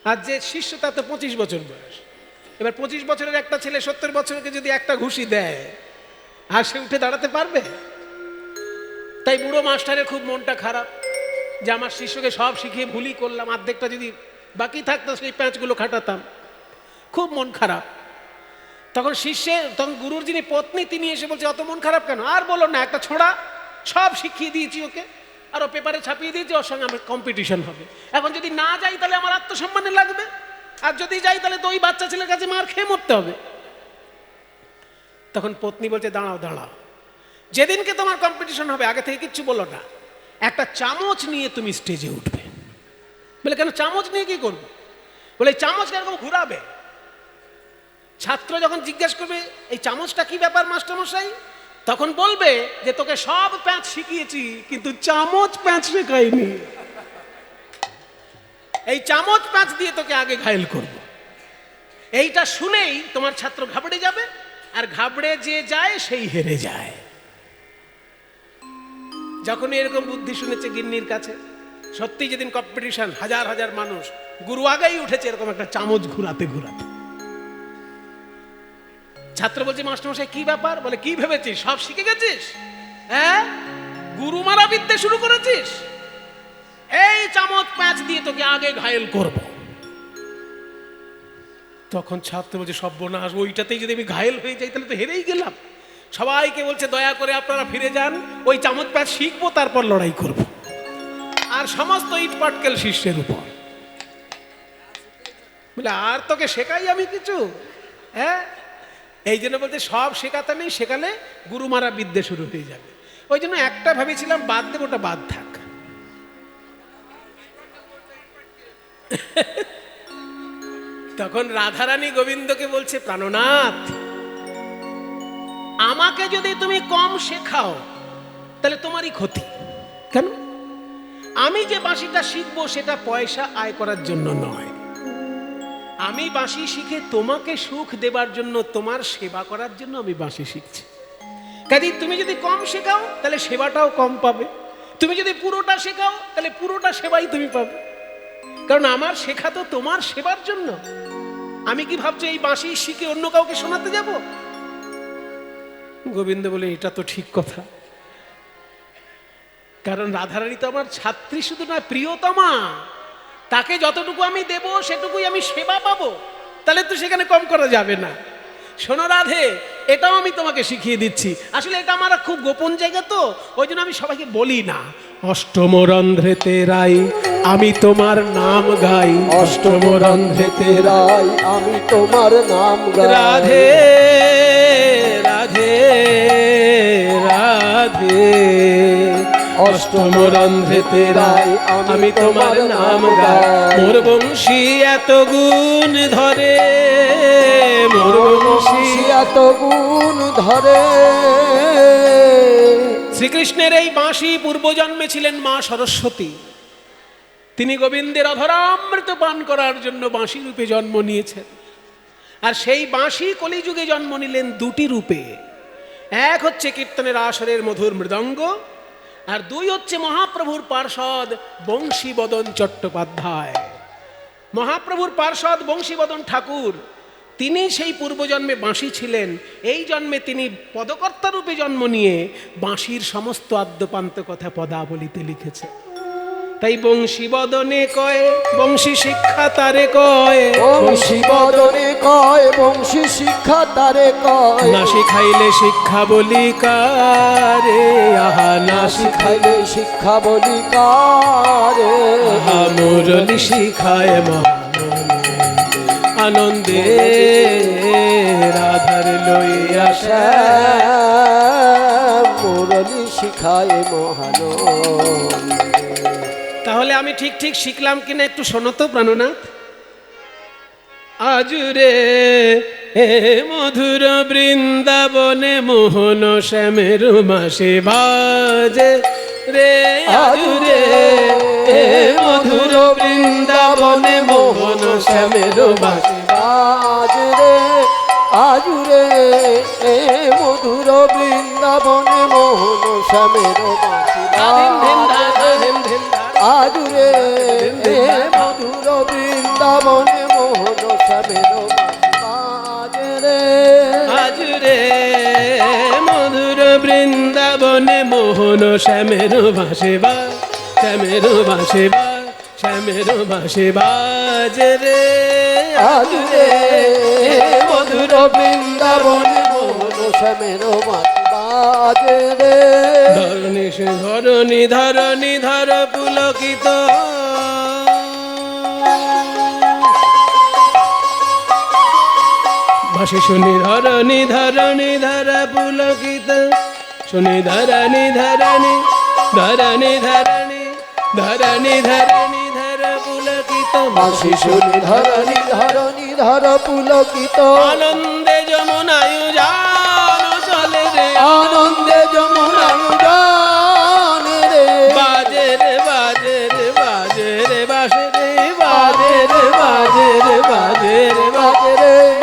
আর যে শিষ্য তার তো 25 বছর বয়স। এবার 25 বছরের একটা ছেলে 70 বছরকে যদি একটা ঘুষি দেয়, আর সে উঠে দাঁড়াতে পারবে? তাই বুড়ো মাস্টারের খুব মনটা খারাপ যে আমার শিষ্যকে সব শিখিয়ে ভুলই করলাম, অর্ধেকটা যদি বাকি থাকতো সেই প্যাঁচগুলো খাটাতাম। খুব মন খারাপ। তখন গুরুর যিনি পত্নী তিনি এসে বলছে অত মন খারাপ কেন? আর বলো না, একটা ছোড়া সব শিখিয়ে দিয়েছি ওকে, আর ও পেপারে ছাপিয়ে দিয়েছি, ওর সঙ্গে আমার কম্পিটিশন হবে। এখন যদি না যাই তাহলে আমার আত্মসম্মানে লাগবে, আর যদি যাই তাহলে তো ওই বাচ্চা ছেলের কাছে মার খেয়ে মরতে হবে। তখন পত্নী বলছে দাঁড়াও দাঁড়াও, যেদিনকে তোমার কম্পিটিশন হবে আগে থেকে কিচ্ছু বলো না, একটা চামচ নিয়ে তুমি স্টেজে উঠবে। বলে কেন, চামচ নিয়ে কি করবো? বলে এই চামচ এরকম ঘুরাবে। ছাত্র যখন জিজ্ঞেস করবে এই চামচটা কি ব্যাপার মাস্টারমশাই, তখন বলবে যে তোকে সব প্যাঁচ শিখিয়েছি কিন্তু চামচ প্যাঁচ শেখাইনি, এই চামচ প্যাঁচ দিয়ে তোকে আগে ঘায়েল করব। এইটা শুনেই তোমার ছাত্র ঘাবড়ে যাবে, আর ঘাবড়ে যে যায় সেই হেরে যায়। যখন এরকম বুদ্ধি শুনেছে গিন্নির কাছে, সত্যি যেদিন কম্পিটিশন, হাজার হাজার মানুষ, গুরু আগেই উঠেছে এরকম একটা চামচ ঘুরাতে ঘুরাতে। ছাত্র বলছে মাস্টারমশাই কি ব্যাপার? বলে কি ভেবেছিস সব শিখে গেছিস? হ্যাঁ, গুরু মারা বিদ্যে শুরু করেছিস, এই চামচ প্যাঁচ দিয়ে তোকে আগে ঘায়েল করব। তখন ছাত্র বলছে সর্বনাশ, ওইটাতেই যদি আমি ঘায়েল হয়ে যাই তাহলে তো হেরেই গেলাম। সবাইকে বলছে দয়া করে আপনারা ফিরে যান, ওই চামচ প্যাঁচ শিখবো তারপর লড়াই করব। আর সমস্ত ইট পাটকেল শিষ্যের উপর। বলে আর তোকে শেখাই আমি কিছু? হ্যাঁ, এই জন্য বলতে সব শেখাতে নেই, শেখালে গুরু মারা বিদ্যে শুরু হয়ে যাবে। ওই জন্য একটা ভেবেছিলাম বাদ দেব, ওটা বাদ থাক। তখন রাধারানী গোবিন্দকে বলছে প্রাণনাথ, আমাকে যদি তুমি কম শেখাও তাহলে তোমারই ক্ষতি। কেন? আমি যে বাঁশিটা শিখবো সেটা পয়সা আয় করার জন্য নয়, আমি বাঁশি শিখে তোমাকে সুখ দেবার জন্য, তোমার সেবা করার জন্য আমি বাঁশি শিখছি। কাজেই তুমি যদি কম শেখাও তাহলে সেবাটাও কম পাবে, তুমি যদি পুরোটা শেখাও তাহলে পুরোটা সেবাই তুমি পাবে। কারণ আমার শেখা তো তোমার সেবার জন্য। আমি কি ভাবছি এই বাঁশি শিখে অন্য কাউকে শোনাতে যাব? গোবিন্দ বলে এটা তো ঠিক কথা, কারণ রাধারানী তো আমার ছাত্রী শুধু না, প্রিয়তমা। তাকে যতটুকু আমি দেব সেটুকুই আমি সেবা পাবো, তাহলে তো সেখানে কম করা যাবে না। শোনো রাধে, এটাও আমি তোমাকে শিখিয়ে দিচ্ছি। আসলে এটা আমার খুব গোপন জায়গা তো, ওই জন্য আমি সবাইকে বলি না। অষ্টম রন্ধ্রেতে রাই আমি তোমার নাম গাই, অষ্টম রন্ধ্রেতে রাই আমি তোমার নাম গাই। রাধে রাধে রাধে, অষ্টম রন্ধ্রেতে রাই আমি তোমার নাম গাই। মোর বংশী এত গুণ ধরে, মোর বংশী এত গুণ ধরে। শ্রীকৃষ্ণের এই বাঁশি পূর্বজন্মে ছিলেন মা সরস্বতী। তিনি গোবিন্দের অধরামৃত পান করার জন্য বাঁশি রূপে জন্ম নিয়েছেন। আর সেই বাঁশি কলিযুগে জন্ম নিলেন দুটি রূপে। এক হচ্ছে কীর্তনের আসরের মধুর মৃদঙ্গ, আর দুই হচ্ছে মহাপ্রভুর পার্ষদ বংশীবদন চট্টোপাধ্যায়। মহাপ্রভুর পার্ষদ বংশীবদন ঠাকুর, তিনি সেই পূর্বজন্মে বাঁশি ছিলেন। এই জন্মে তিনি পদকর্তা রূপে জন্ম নিয়ে বাঁশির সমস্ত আদ্যপান্ত কথা পদাবলিতে লিখেছে। তাই বংশী বদনে কয় বংশী শিক্ষা তারে কয়, বংশী বদনে কয় বংশী শিক্ষা তারে কয়, না শিখাইলে শিক্ষা বলি কারে, আহা না শিখাইলে শিক্ষা বলি কারে, আহা মুরলি শিখায় মহানন্দে, আনন্দে রাধার লইয়া শ্যাম মুরলি শিখায় মহানন্দে। তাহলে আমি ঠিক ঠিক শিখলাম কিনা একটু শোনো তো প্রাণনাথ। আজুরে হে মধুর বৃন্দাবনে মোহন শ্যামের মাসে বাজে রে, আজুরে হে মধুর বৃন্দাবনে মোহন শ্যামের মাসে বাজরে আজুরে এ মধুর বৃন্দাবনে মোহন শ্যামের বাঁশি বাজরে, আজুরে এ মধুর বৃন্দাবনে মোহন শ্যামের বাঁশি বাজরে, আজুরে মধুর বৃন্দাবনে মোহন শ্যামের ভাসে বা, শ্যামের ভাসে বা, শ্যামের ভাসে বাজে রে, আজুরে মধুর বৃন্দাবনে মোহন শ্যামের বাঁশি বাজরে, ধরণী ধরণী ধরণী ধর পুলকিত, ভাসি শুনি ধরণী ধরণী ধর পুলকিত, শুনি ধরণী ধরণী ধরণী ধরণী ধরণী ধরণী ধর পুলকিত, বাঁশি শুনি ধরণী ধরণী ধর পুলকিত, আনন্দে যমুনায়ু যান চলে রে, আনন্দে যমুনায়ু জানে রে, বাজে রে বাজে রে বাজে রে বাসে রে বাজে রে বাজে রে বাজে রে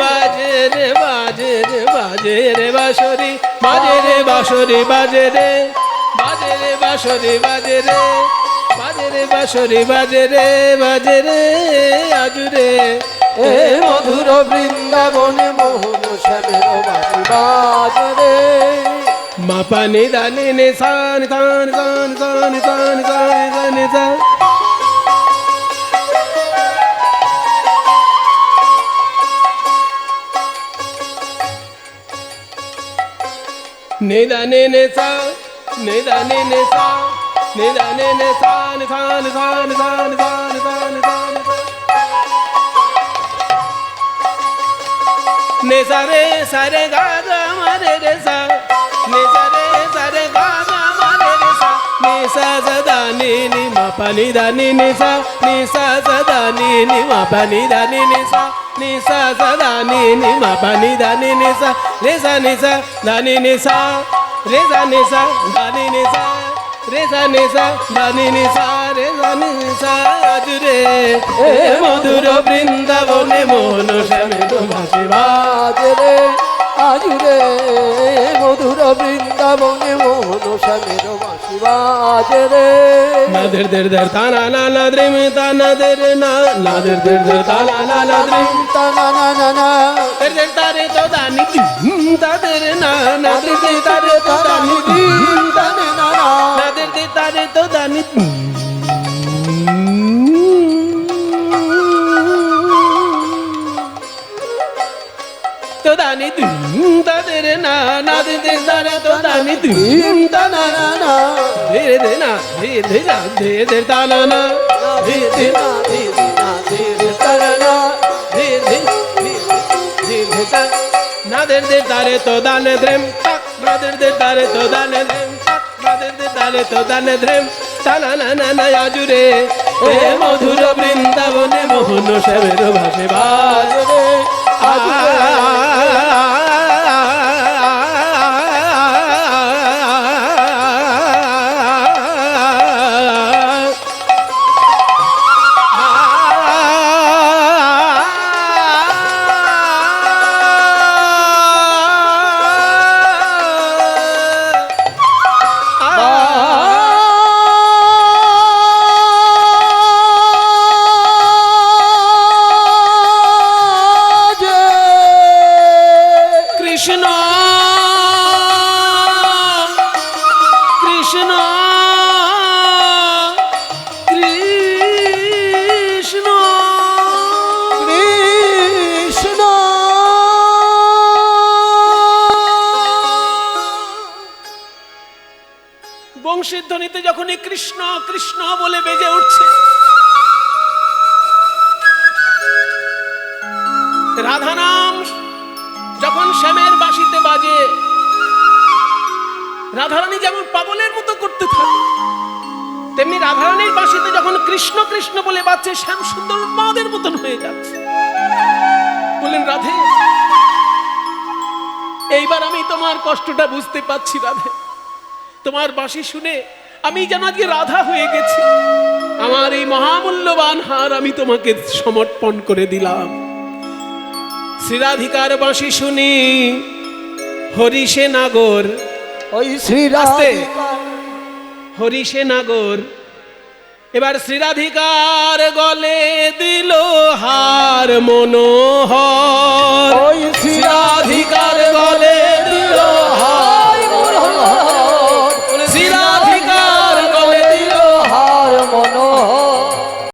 বাজে রে বাজে রে বাজে রে বাঁশরি বাজে রে বাঁশরি বাজে রে বাজে রে বাঁশরি বাজে রে বাজে রে বাঁশরি বাজে রে বাজে রে আজুরে এ মধুর বৃন্দাবনে মোহন শ্যামের বাঁশি বাজরে, মা পানি দানি নে সান সান সান সান সান সান সান সান, নিদানে নে সা নিদানে নে সা নিদানে নে সান সান সান সান সান সান সান, নে সারে সারে গা গা মারে রে সা, নে সারে সারে গা গা মারে রে সা, নে সা সদা নি নি মা পানি দানি নি সা, নি সা সদা নি নি মা পানি দানি নি সা, নি সা সদা নি নি মা পানি দানি নি সা, রে সা নি সা দানি নি সা, রে সা নি সা দানি নি সা, রে সা নি সা দানি নি সা, রে সা নি সা আজুরে এ মধুর বৃন্দাবনে মোহন শ্যামের ভাসে বাজরে আজুরে মধুর বৃন্দাবনে মোহন শ্যামের বাঁশি বাজরে, নাদের দের দের তানা না নাদ্রে মে তানা দের না নাদের দের দের তানা না নাদ্রে তানা না না না দের দের তারে তো দানি তাদের না নাদের দের তারে তো দানি তানে না না নাদের দের তারে তো দানি তো দানি তাদের না নাদের দের তারে তো দানি তানা না না ধীরে ধীরে না ধীরে ধীরে না ধীরে ধীরে তানা না ধীরে ধীরে না ধীরে না ধীরে তানা না ধীরে ধীরে নাদের দে তারে তো দানে দ্রেম তাক নাদের দে তারে তো দানে দ্রেম তাক নাদের দে তারে তো দানে দ্রেম তানা না না না আজুরে এ মধুর বৃন্দাবনে মোহন শ্যামের ভাসে বাজরে তুমসির ধ্বনিতে যখনই কৃষ্ণ কৃষ্ণ বলে বেজে উঠছে, রাধা নাম যখন শ্যামের বাঁশিতে বাজে, রাধারানী যেমন পাগলের মতো করতে থাকে, তেমনি রাধারানীর বাঁশিতে যখন কৃষ্ণ কৃষ্ণ বলে বাজছে, শ্যাম সুন্দর উন্মাদের মতন হয়ে যাচ্ছে। বলেন, রাধে, এইবার আমি তোমার কষ্টটা বুঝতে পারছি রাধে। তোমার বাঁশি শুনে আমি যেন আজকে রাধা হয়ে গেছি। আমার এই মহামূল্যবান হার আমি তোমাকে সমর্পণ করে দিলাম। শ্রীরাধিকার বাঁশি শুনি হরিষে নাগর, ওই শ্রী আস্তে। রাধিকা হরিষে নাগর। এবার শ্রীরাধিকার গলে দিল হার মনোহর। ওই